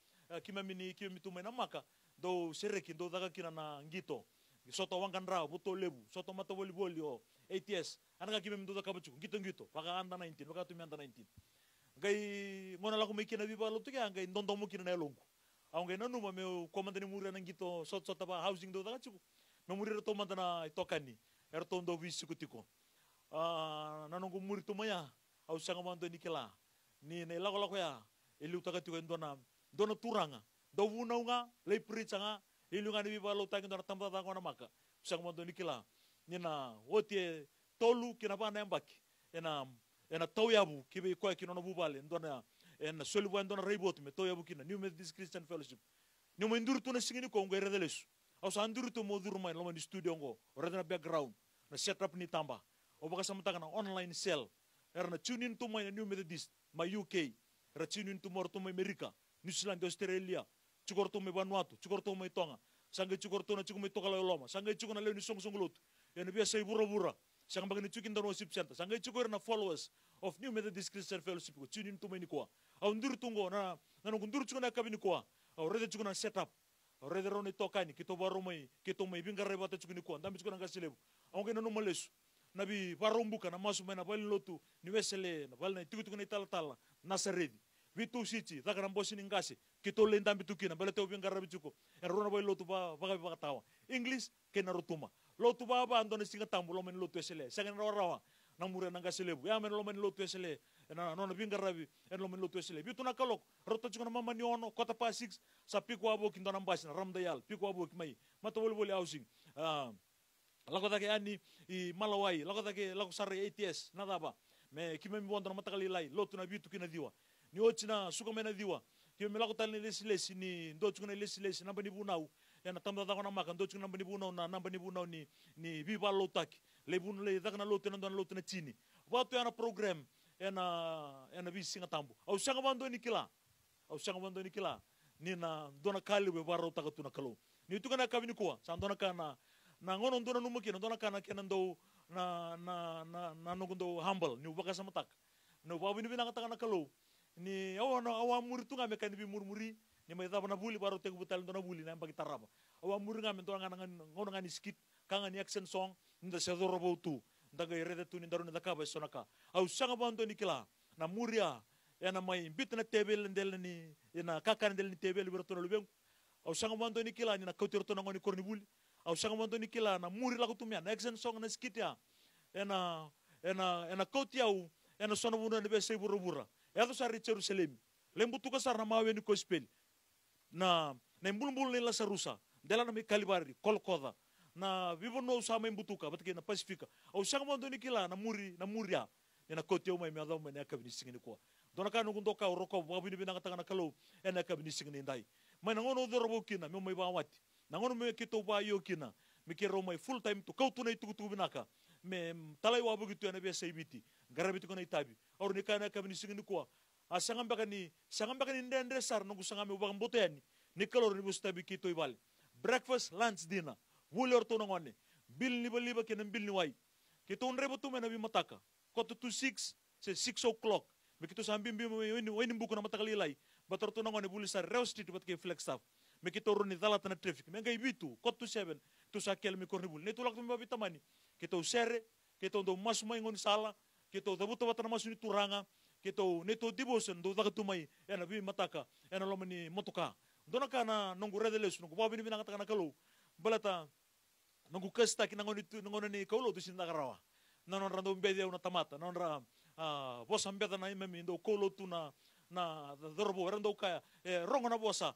kimamini tumena maka do sereki do daga kina na ngito soto wanganra buto lebu soto mata boli o ATS ananga kimem do kabachu ngito paka anda 19 paka tumi anda 19 gai ngona la ko mikina bi balo tu gai ndondo mo kina na longu au gai nanuma me komandani mura na ngito soto ba housing do daga chu me muri to mandana itokani erto ndo visikutiko nanongo muri to maya au sanga mando nikela ni ne lako ya ilu takati ko dona turanga do wunaunga le prichanga ilunga ni balo tangi dona tamba tango na maka sanga mando nikela nina wotie tolu kina bana mbaki ena toyabu kibe ko kino na bubale dona ena soluwa dona reibot me toyabu kina New Methodist Christian Fellowship ni mo nduru to na singini ko ngere redeles au sa nduru to mo durma lo ni studio ngo redna background na setup ni tamba o baka samtaka na online cell erna tune in to my New Methodist my UK ra tune in to more to my America New Zealand Australia chukor to me Vanuatu chukor to me Tonga sange chukor to na chukume to kala loma sange chukuna le ni song lot ena bia sai bura sange bagani chukin do worship center sange chukor na followers of New Methodist Christian Fellowship ko tune in to me ni ko au ndur tungo na ndur chukuna kabini ko au rede chukuna setup au rede roni tokani kito baromai kito mai bingare bata chukuni ko ndambi chukuna ngasilebu au ngena no malesu nabi barumbuka na masu mena bali lotu ni wesele na bali na tukutuku na tala na saredi vitu sichi dakara mbosi ngase kito le ndambi tukina bali to bingara bichuko erona bali lotu ba tawa English kena rutuma lotu ba andone singa tambulo men lotu wesele sangen rawa na mure na ngaselebu ya men lo men lotu wesele na no bingara bi en lo men lotu wesele bitu na kalok rota chukuna mama ni ono kota pa 6 sa piku abo kindona mbasi na ramdayal piku abo kimai mata boli housing lako take ani I Malawai lako take lako sare ATS nada ba me kimemi bondo mata kali lai lotu na bitu kina diwa ni ochina suka mena diwa kimemi lako tali lesi ni ndo chukuna lesi namba ni bunau ena tamba da kona maka ndo chukuna namba ni bunau na namba ni bunau ni biba lotaki le bunu le da kana lotu na chini watu yana program ena bisinga tambu au sanga bando ni kila ni na dona kali be baro takatu na kalo ni tu kana kabini kwa sandona kana na ngono ndona numukina ndona kana kena ndo na nugundo humble ni ubaka samatak no babu ni binang takana kalau ni awa muri tu ngame kan bi murmuri ni mai tabana buli baru tegu butal ndona buli na bagi taraba awa muri ngame to ngono ngani skit kanga ni action song nda sedoro botu ndaga irede tu ni daru ni dakaba sonaka au sanga bando ni kila na muria yana mai bitna tebel ndel ni yana kakan ndel ni tebel biro to lubeng au sanga bando ni kila ni na kautir to ngoni korni buli au sanga bando ni kila na muri la kutumia na action song na skit ya ena kotiau ena sono buna ni bese bura ya to sari Jerusalem lembutu ka sarna mawe ni gospel na mbulbul ni la sarusa dela na mi kalibari kolkoda na vivo no sama imbutuka batke na pasifika au sanga mondo ni kila na muria ena kotiau mai me adaw me akabini singini ko dona kanu gundo ka roko babini binanga tangana kalo ena akabini singini ndai mai na ngono dorobo kina me mai bawati na ngono me kito ba yo kina me kero mai full time to kautu na itu binaka me talai wa begitu ena be saibiti garabiti ko na itabi or ni kana akabini singini ko sangam bakani ndendre sar no sangam ubang boteni ni kalor ni bustabi kito ibal breakfast lunch dinner wulor to ngone bil ni baliba kenen bil ni way kito unre botu mena bi mataka koto to 6 se 6 o'clock me kito sambi bi weni buku na matakali lay bator to ngone bulisa rew street bat ke flex staff me kito roni dalat na traffic me ngay bitu koto 7 to sakel mi korni bul ne to lak to mi tamani kito sere kito do masumay ngoni sala kito dabuto batana masuni turanga kito neto devotion do daga tumai ena bi mataka ena lomani motoka dona kana nongu redeles nongu babi ni binanga takana kalau balata nongu kesta ki nangoni ni kaulo tu sinda garawa nanon rando mbede una tamata non ra bosa mbeda na imemi ndo kaulo tu na dorbo rando ka rongo na bosa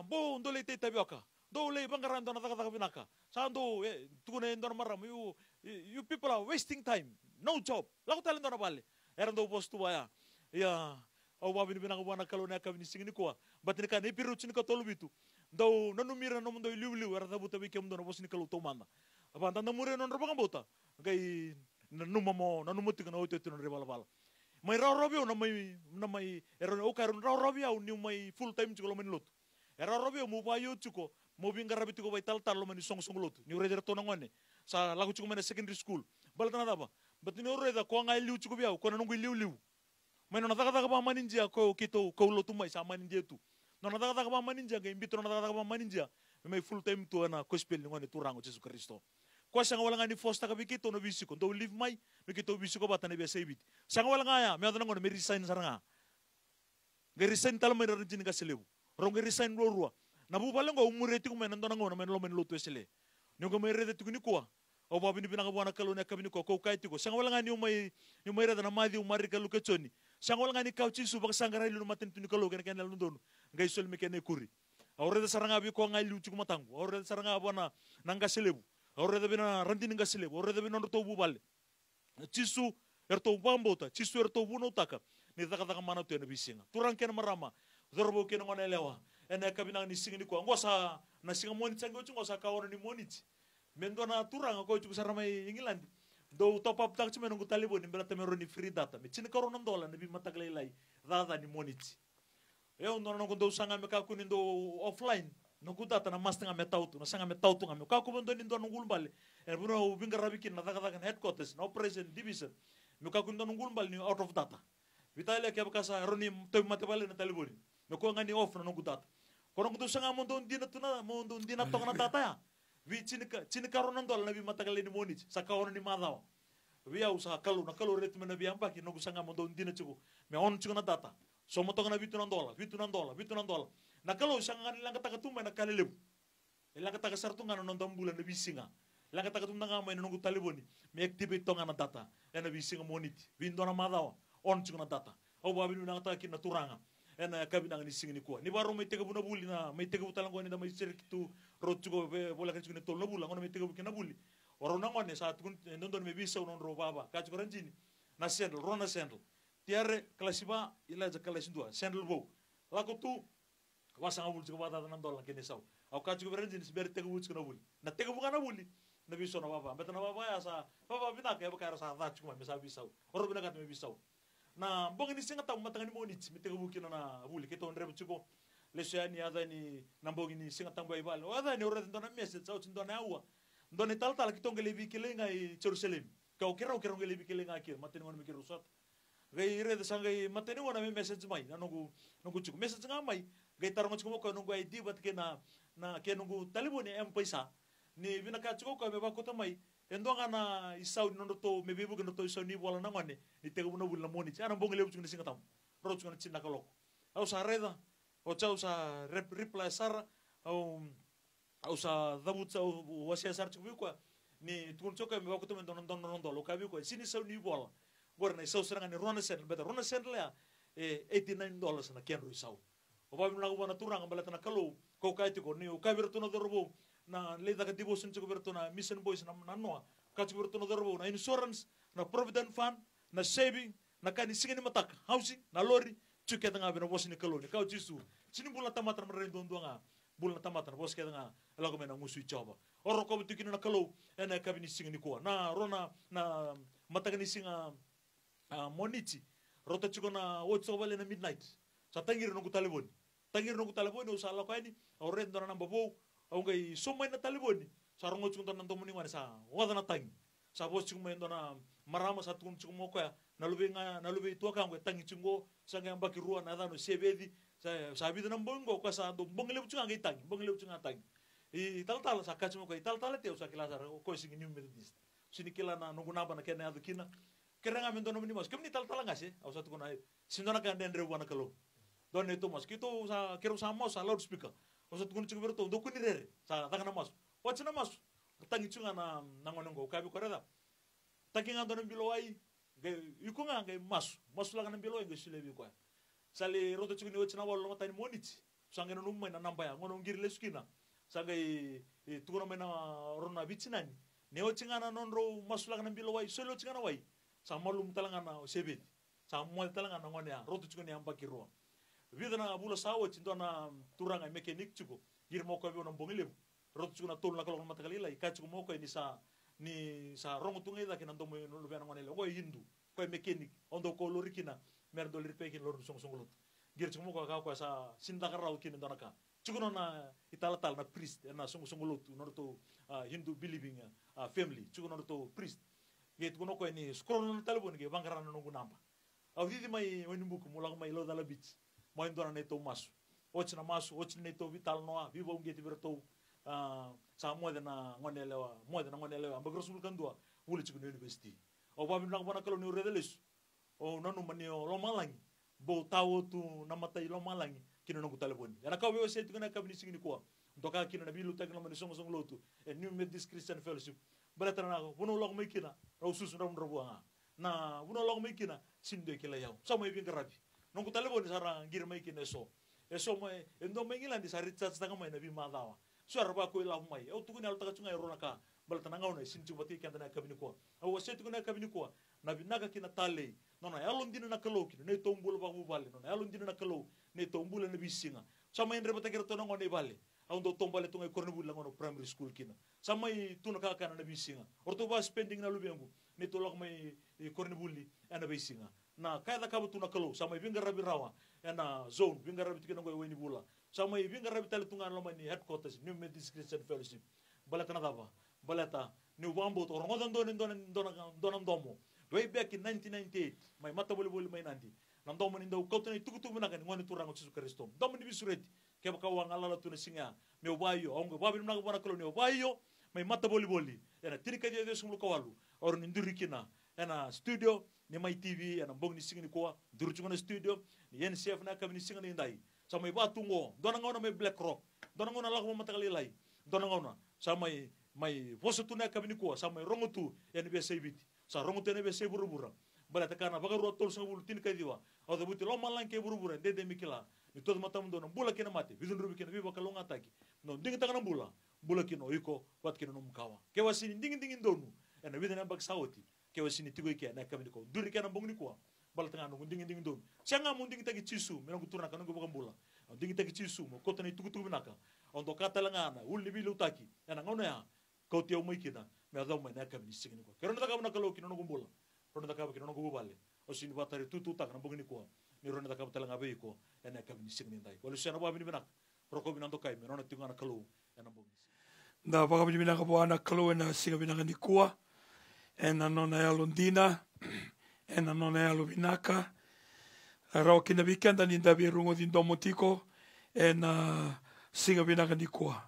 bo ndole te tabioka do le bangaran dona daga binaka sando tukune ndona maram you people are wasting time no job lagu talen dona bale erando postu baya ya au babi ni binanga wana kalau na kabini singini ko batni kan e piru chini ka tolu bitu do nanu mira no mundo liu era dabuta bi kem do no bosni kalau to manda abanda na mure non robanga bota gai nanu mamo nanu muti kana ote tino rebala bala mai robio na mai era o karon robio ni mai full time chuko men lot era robio mu bayo chuko mo binga rabiti ko bai tal lo mani song lot ni reder to ngone sa lagu chuko men secondary school baltana daba batni o reda ko ngai liu chuko biao ko nanu liu mai nona daga ba maninja ko kito ko lo tumai sa maninja tu nona daga ba maninja ga imbito nona daga ba maninja mai full time tu na gospel ngone turango Jesus Kristo ko sanga wala ngani fosta ka bikito no bisiko do live mai bikito bisiko batane be sebit sanga wala ngaya me adana ngone me resign saranga ga resign tal mai rajin ka selebu rong ga resign rorua na bu balengo umureti ko men ndona ngona men lo men lo tu sele nyogo me rede tu ni ko o babi ni binanga bwana kalo ne kabini ko kaiti ko sanga wala ngani umai rede na madi umari ka lukechoni sanga wala ngani kauchi su bak sangara lu maten tu ni kalo ken lu ndonu ngai sol me ken kuri awre saranga bi ko ngai lu ci matangu awre saranga bona nanga selebu awre bina randini nga selebu awre bina to bu balle cisu erto bambota cisu erto buno taka ni daga mana tu na bisinga turang ken marama zorbo ken ngone lewa ene kabina ni singini ko ngosa na singa moni chango chu ngosa ka ni moniti mendona turang ko chu sarama England do top up tak cuma nunggu talibon ni berarti meroni free data me cini karonan dola nabi mata kelai data ni moniti ya untuk nunggu do sanga me kaku nindo offline nunggu data na mas tengah me tautu na sanga me tautu ngame kaku bendo nindo nunggu balik buno bingar rabikin na daga headquarters na operation division me kaku nindo nunggu balik ni out of data vitale kaya bekasa roni toy mata balik na talibon me ko ngani off na nunggu data kono do sanga mondo ndina tuna mondo ndina tong na data ya vi cini karonan dola nabi mata kali ni monit sakawan ni madao vi au sa kalu na kalu ret mena bi amba ki no sanga mondo ndina chugo me on chugo na data so mo tong na bitu nan dola na kalu sanga ni lang kata tumba na kalelebu lang kata sartu ngana non bulan na bisinga lang kata tumba ngama no taliboni me activate tonga na data na bisinga monit vi ndona madao on chugo na data au babi nu na ta ki na turanga ena kabinang ni singini ko ni baro may tega buna buli na may tega butalang ko ni da may sirkitu rotsugo bola kan ni tolno bula ngono may tega bukina buli oro na ngone sa tukun ndon may bisa non ro baba ka chuko ranjini na sendel rona sendel tiare klasiba ila ja klasin dua sendel bo lako tu wasa ngabul chuko bata nan dolan kene saw au ka chuko ranjini ber tega bukina na buli na tega bukana buli na biso na baba betana baba ya sa baba binaka ya bakara sa ta chuko may sa bisaw oro binaka may bisaw na bong ni singa taw matanga ni monit mi tega bukina na buli ke ton rebo chuko lesya ni ada ni nambong ni singa tang bay bal ada ni ora ndona message sa ndona awa ndone tal kito ngelebi kile ngai Jerusalem ka okero ngelebi kile ngai ki matin ngon mikir usat gai re sang gai mateni wana me message mai na nungu chuku message nga mai gai tarong chuku ko nungu ID bat ke na ke nungu taliboni em paisa ni vina ka chuku ko me ba ko tamai endonga na isau no to me bibu no to isau ni bola na ngane ni te no bula moni ana bong le chuku ni singa tam ro chuku ni cinna kalok au sa reda o chau sa reply sara au sa dabut sa wasia sar chuku ko ni tukun choka me ba ko tamai don lo ka bi ko sini sau ni bola gora na isau seranga ni rona sen beta rona sen le $89 na kenro isau o ba mi na ko na turanga balata na kalu ko kai tiko ni o ka virtu no dorbo na leda ka devotion chuku virtu na mission boys na noa ka chuku virtu no dorbo na insurance na provident fund na saving na kani singeni matak housing na lori chuku tanga bina boss ni kalu ni ka jisu sini bula tamatra mare ndonga bula tamatra boss ke tanga lago mena musu choba oro ko bitikina na kalu ena ka bini singeni ko na rona na matagani singa moniti rota chuku na otso vale na midnight sa tangir no taliboni usala ko ani o rendo na mbabo au ngai somai na taliboni sa rongo chuku na ndomuni ngani sa wada na tangi sa bos chuku mendo na marama sa tukun chuku moko ya na lube tua ka ngai tangi chungo sa ngai ambaki rua na dano sebedi sa bidu na mbongo ko sa do bongele chuku ngai tangi I tal sa kachu ko tal te usa kila sa ko singi new methodist sini kila na nungu naba na kena adu kina keranga mendo no minimos kemni tal ngase au sa tukuna sindona ka ndendre wana kalo don itu mas kito sa kero sa mas sa loudspeaker usa tukun chuku berto do kuni rere sa takana mas wachina mas tangi chunga na ngonongo kabi koreda takinga don bilowai ge yukunga ge mas laga na bilowai ge silebi ko sali roto chuku ni wachina walo matani moniti sangena numma na namba ya ngono ngiri leskina sangai tukuna mena rona bichinani ne ochinga na nonro mas laga na bilowai solo chinga na wai sa malum talanga na sebeti sa mo talanga na ngone ya roto chuku ni ambaki ro vidana bula sawo cindona turanga mekanik chuko gir moko be on bongile rot chuko na tol na kalon matakali lai ka chuko moko ni sa rongo tunga ida kina ndomo no be ngone le ko hindu ko mekanik ondo ko lorikina merdo lirpe kin lor song song lot gir chuko moko ka ko sa sinda karau kin ndona ka chuko na italatal na priest na song song lot no to hindu believing family chuko no to priest get ko no ko ni scroll no talibon ge bangara no namba awdi mai onimbuku mulang mai lo dala beach moin dona neto masu ochina neto vital noa vivo ngeti berto sa moeda na ngonelewa ambagrosul kandua wuli chiku university o babi nang bana kalo ni redelis o nanu manio lo malangi bo tawo tu namatai lo malangi kino no taleboni yana ka we se tukana kabini singini ko doka kino na bilu tagno mani song lotu e new methodist christian fellowship balatana na wono lo mekina ro susu ram robuanga na wono lo mekina sinde kila yaw sama ibi ngarabi nongu taliboni sarang gir mai kine so mai endo mengilan di sarit sat tanga mai nabi madawa suara ba ko ila mai au tukuni al taka chunga rona ka bal tananga ona sinchu bati kan tana kabini ko au wase tukuna kabini ko nabi naga kina tale nona alon dina na kalo kina ne tombul ba bu bale nona alon dina na kalo ne tombul na bisinga sama indre bata kira tonongo ne bale au ndo tombale tunga kornebul langono primary school kina sama tuna ka kana na bisinga orto ba spending na lubengu ne tolok mai kornebuli ana bisinga na kaya kabutu na kalo sama ibinga rabi rawa na zone binga rabi tikina ngoi weni bula sama ibinga rabi tali tunga loma ni headquarters New Methodist Christian Fellowship balata na daba balata ni wambo to rongodan donam domo way back in 1998 mai mata boli mai nanti nam domo ni ndo kotone tukutu minaka ni ngoni turango Jesus Kristo domo ni bisureti ke baka wang alala tuna singa me bayo ongo babi minaka bana kalo ni bayo mai mata boli ena tirika dia sumulu kawalu or ni ndurikina ena studio ni mai TV ana bong ni singini ko durchunga studio ni NCF na kabini singani ndai samai batungo dona ngona mai Black Rock dona ngona lakmo matakali lai dona ngona samai mai vosotu na kabini ko samai rongotu yani be sebiti sa rongotu ne be seburu-bura bala takana bagaru tol sangul tin kadiwa o da buti lo malan ke buru-bura dede mikila ni todo matam dona bula kena mate bidun rubi kena biba kalonga taki no dinga takana bula kino iko wat kino no mkawa ke wasini dingin donu ena bidana bag sawoti ke wasini tigo ke na kabini ko duri kana bongni ko bal tanga no dingin don sanga mo dingin tagi cisu me no turna kana go bula dingin tagi cisu mo ko tani tugu binaka on do katalangana ulni bilu taki ena ngono ya ko tiau mai kina me adaw mai na kabini sigini ko kero ndaka na kalo kino no bula ro ndaka kino no go bale o sini batari tutu tak na bongni ko ni ro ndaka talanga be ko ena kabini sigini dai ko lusana ba bini binak ro ko binando kai me no tinga na kalo ena bongni da ba bini binaka bo ana kalo ena singa binaka ni kuwa ena nona ya Londina e na nona alo vinaka. Rao kina weekend ni ndavi rungo din domotiko e na singa vinaka ni kua.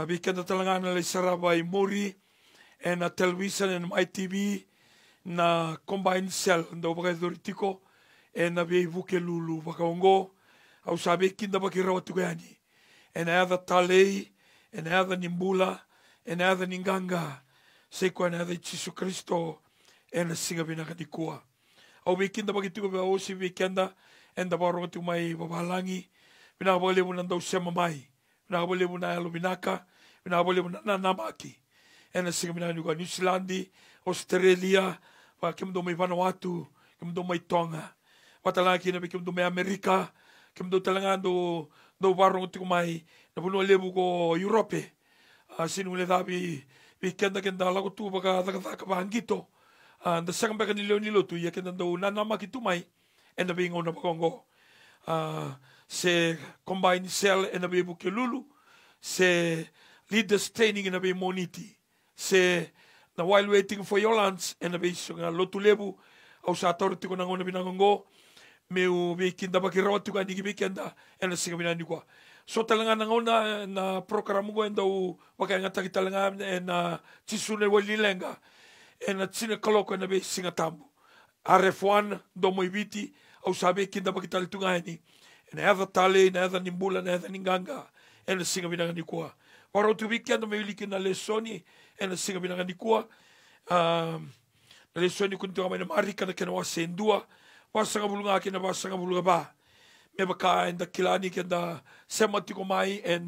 Weekend talangana le saraba I Mori e na television e na ITV na combined cell ndo baka doritiko e na vei vuke lulu wakaongo au sabe kinda baki rawa tukayani e na adha talei e na adha nimbula e na adha ninganga seiko e na adha Jesu Kristo e na singa vinaka ni kua. Au weekenda baki tuko vea osi weekenda e na baronga tu mai wabalangi vinaka baka levu na ndau sema mai vinaka baka levu na alo vinaka vinaka baka levu na namaki e na singa vinaka ni kua New Zealandi, Australia, wa kimdo mai Vanuatu, kimdo mai Tonga, watalaki na kimdo mai Amerika, kimdo talanga do warong tu mai na puno lebu ko Europe, sinu le dabi weekenda kenda lagu tu baka daga bangito, da sang baka nilo tu ya kenda do nanama kitu mai, enda bingo na bakongo, se combine cell enda bebu ke lulu, se leaders training enda be moniti, se na while waiting for your lunch and a base nga lotu lebu au sa torti ko nangona binangongo meu weekenda baki rawatu ka nigi weekenda and a singa binani kwa so talanga nangona na program go enda u baka ngata ki talanga na tisune wali lenga and a tsine koloko na be singa tambu RF1 do moibiti au sabe kinda baki talitunga ni and other tale na other nimbula na other ninganga and a singa binani kwa Waro tu weekend me wili na lesoni e na singa binanga ni kua. Na lesoni kuntua mai na marika na kena wase ndua. Wasanga bulunga kena wasanga bulunga ba. Me baka enda kilani kenda sema tiko mai en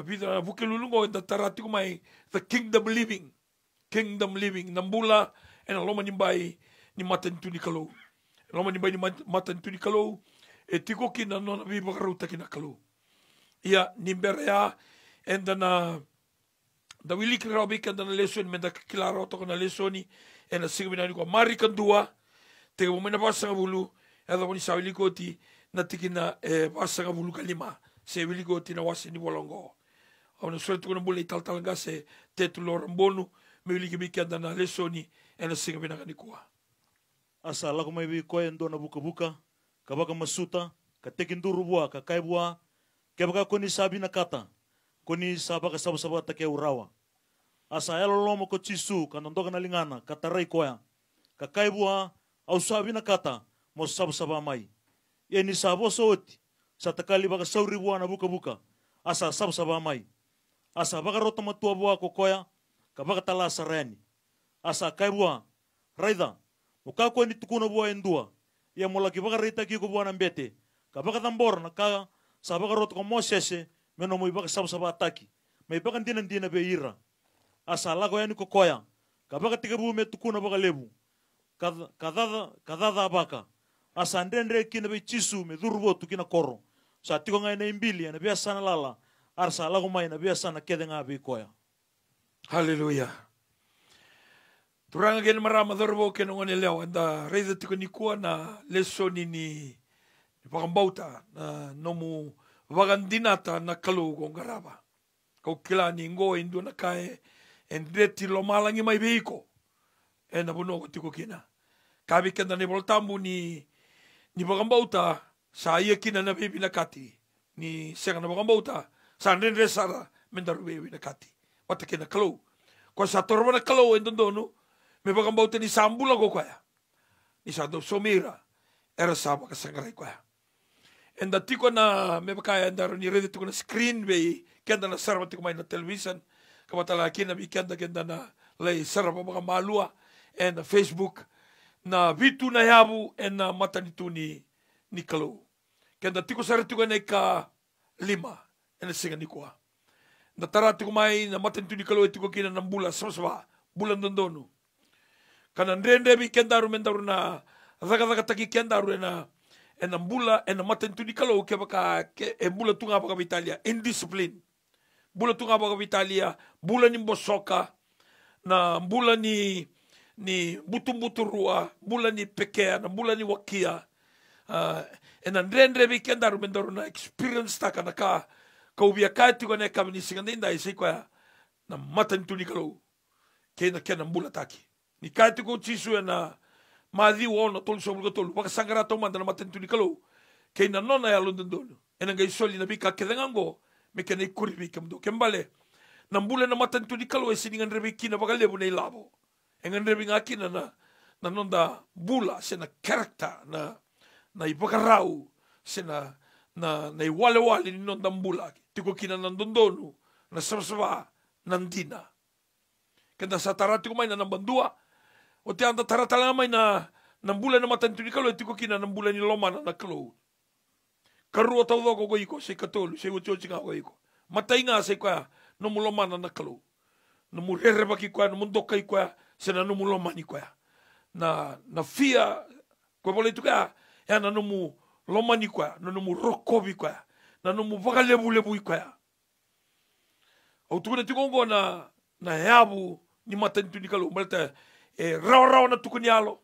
vida vuke lulungo enda taratiko mai the kingdom living. Kingdom living. Nambula en loma nimbai ni matentu ni kalau. Loma nimbai ni matentu ni kalau. E tiko kina nona viva karuta kina kalau. Ia nimberea enda na da wili kira bika enda na lesoni menda kilara otoko na lesoni ena singa binani kwa marika ndua te umena basanga bulu eda wani sa wili koti na tikina basanga bulu kalima se wili koti na wasi ni bolongo au na suetu kuna bule italtalanga se tetu lorambonu me wili kibika enda na lesoni ena singa binani kwa asa lagu mai bi koe ndo na buka kabaka masuta ka tekinduru bua ka kaibua kebaka koni sabi na kata koni sabaka saba take urawa asa elo lomo ko chisu kanondoka na lingana katarai koya ka kaibua au sabi na kata mo saba mai ye ni sabo soti sa takali baka sauri bua na buka asa saba mai asa baka rota matua bua ko koya ka baka tala sarani asa kaibua raida muka ko ni tukuna bua endua ye mola ki baka rita ki ko bua na mbete ka baka tambor na ka sabaka rot ko Mosese meno mo ibaka saba ataki mai baka ndina be asa lago yani ko koya ka baka tigabu me tukuna baka lebu kadada baka asa ndendre kina be chisu me durbo tukina koro sa tiko ngai na imbili na biasa na lala arsa lago mai na biasa na kedenga be koya. Hallelujah. Turanga gen marama durbo ke no ngone leo anda reida tiko ni kua na lesoni ni pakambauta na nomu wagandinata na kalau kong garaba. Kau kila ni ngo indu na kae endreti lo malangi mai beiko. E na buno ko tiko kina. Kabi kenda ni voltambu ni pakambauta sa ia kina na bebi na kati. Ni senga na pakambauta sa nendre sara mendaru bebi na kati. Wata kina kalau. Ko sa torba na kalau endono me pakambauta ni sambula ko kaya. Ni sa do somira era saba ka sangarai kaya. Enda tiko na me bakaya enda ni rede tiko na screen be kenda na sarwa tiko mai na television kamatala kina bi kenda na lei sarwa baka malua and Facebook na vitu na yabu and na matanitu ni kalau kenda tiko sarwa tiko na ka 5 and singa ni kwa na tara tiko mai na matanitu ni kalau tiko kina na bula sama bulan dondono kana ndende bi kenda ru mendaru na zaga taki kenda ru na ena mbula ena matentu ni kalau ke baka ke mbula tunga baka Italia indiscipline bula tunga baka Italia bula ni bosoka na bula ni butu rua bula ni pekea na bula ni wakia ena ndendre bi kenda ru mendaru na experience taka na ka ubia ka tu ne ka ni singanda isi kwa na matentu ni kalau kena mbula taki ni ka tu ko chisu na Madi ona tolu sobul tolu. Baka sangara to manda na matentu ni kalau. Kei na nona ya londondolo. Ena ngai soli na bika kedengango. Me kena ikuri bika mdo. Kembale. Nambule na matentu ni kalau esi dengan rebi kina baka lebu na ilabo. Engan rebi ngakina na nonda bula sena karakter na ipakarau sena na iwale-wale ni nonda mbula. Tiko kina nandondonu na sama-sama nandina. Kenda sa tarati ko may na nambandua. O te anda taratala may na nambula na matantu ni kalo. Tiko kina nambula ni loma na nakalo. Karua tau doko ko iko. Say katolu. Say uchochi nga ko iko. Matay nga say kwa nomu loma na nakalo. Nomu rerebaki kwa. Nomu ndoka iko. Sena nomu loma ni kwa. Na fia. Kwa pala ito kaya. Ya na nomu loma ni kwa. Na nomu rokobi kwa. Na nomu baka lebu-lebu kwa. Au tukuna tikongo na yabu ni matantu ni kalo. Malta raw na tukunialo.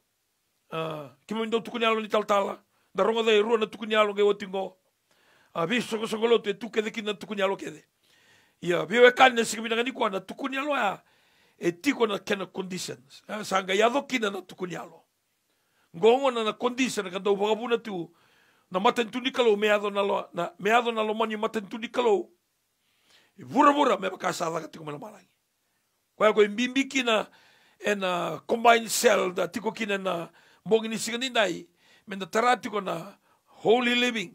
Kima ndo tukunialo ni taltala. Daronga da rua na tukunialo ke otingo. Biso ko sogolo te tukede kina tukunialo kede. Ya biwe kane sikimina ngani kwa na tukunialo ya tiko na kena conditions. Sanga yado kina na tukunialo. Ngongo na condition ka do bagabuna tu na matantu ni kalo meado na lo mani matantu ni kalo. Vura me bakasa ka tiko malamalai. Kwa ko imbimbi kina ena combined cell da tiko kina na mbongini sigani dai menda tarati ko na holy living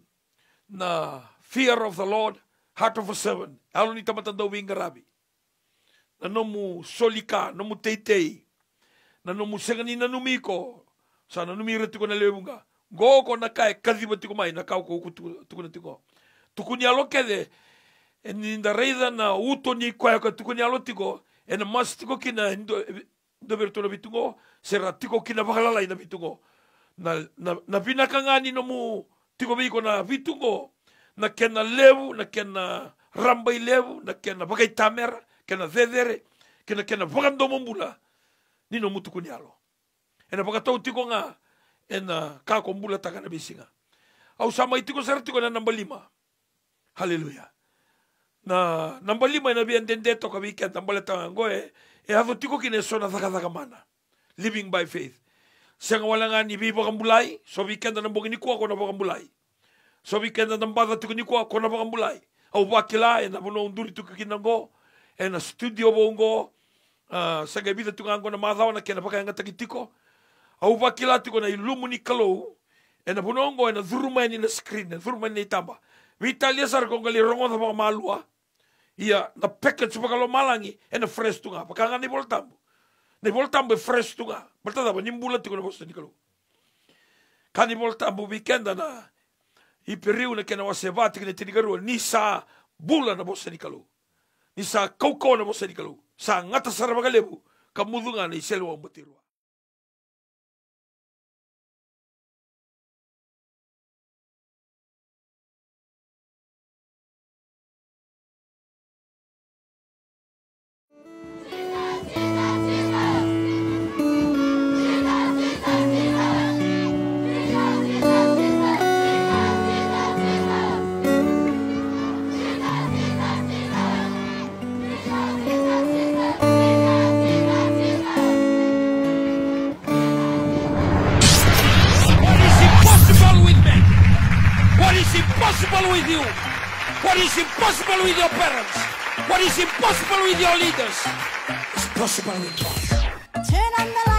na fear of the Lord, heart of a servant. Alo ni tamata daw wingarabi. Na nomu solika, nomu teitei. Na nomu sigani na numiko. Sa na numira tiko na lebunga. Go ko na kai kadhiba tiko mai na kau ko tiko na tiko. Tukunya lo kede ni nda reida na uto ni kwa ka tukunya lo tiko ena mas tiko kina do bertona bitungo sera tiko kina bakalala ina bitungo na pinakangani no mu tiko biko na bitungo na kena levu na kena rambai levu na kena bagai tamera kena dedere kena bagando mombula ni no mutu kunyalo ena bagato tiko nga ena ka kombula takana bisinga au sama itiko sera tiko na namba 5. Haleluya. Na namba 5 na bien dendeto ka weekend namba tango havo tiko kine sona thaka mana. Living by faith. Sanga wala nga ni bibo kambulai, so weekend na mbogini kuwa kona bakambulai. So weekend na mbada tiko ni kuwa kona bakambulai. Au bakila na bono unduri tuko kinango na studio bongo sanga bida tuko ango na madhawa na kena baka ngata kitiko. Au bakila tiko na ilumu ni kalo na bonongo na dhuruma ni na screen, dhuruma ni tamba. Vitalia sar kongali rongo na malua. Ia na package pakalo malangi na fresh tunga pakanga ni voltambo fresh tunga bertada ba nimbula tiko na bosta nikalo kani voltambo weekend na iperiu na kena wasebati kena tinigaru ni sa bula na bosta nikalo ni sa kauko na bosta nikalo sa ngata saraba kalebu kamudunga ni selwa mbatirwa. Impossible with you. What is impossible with your parents? What is impossible with your leaders? It's possible with God. Turn on the light.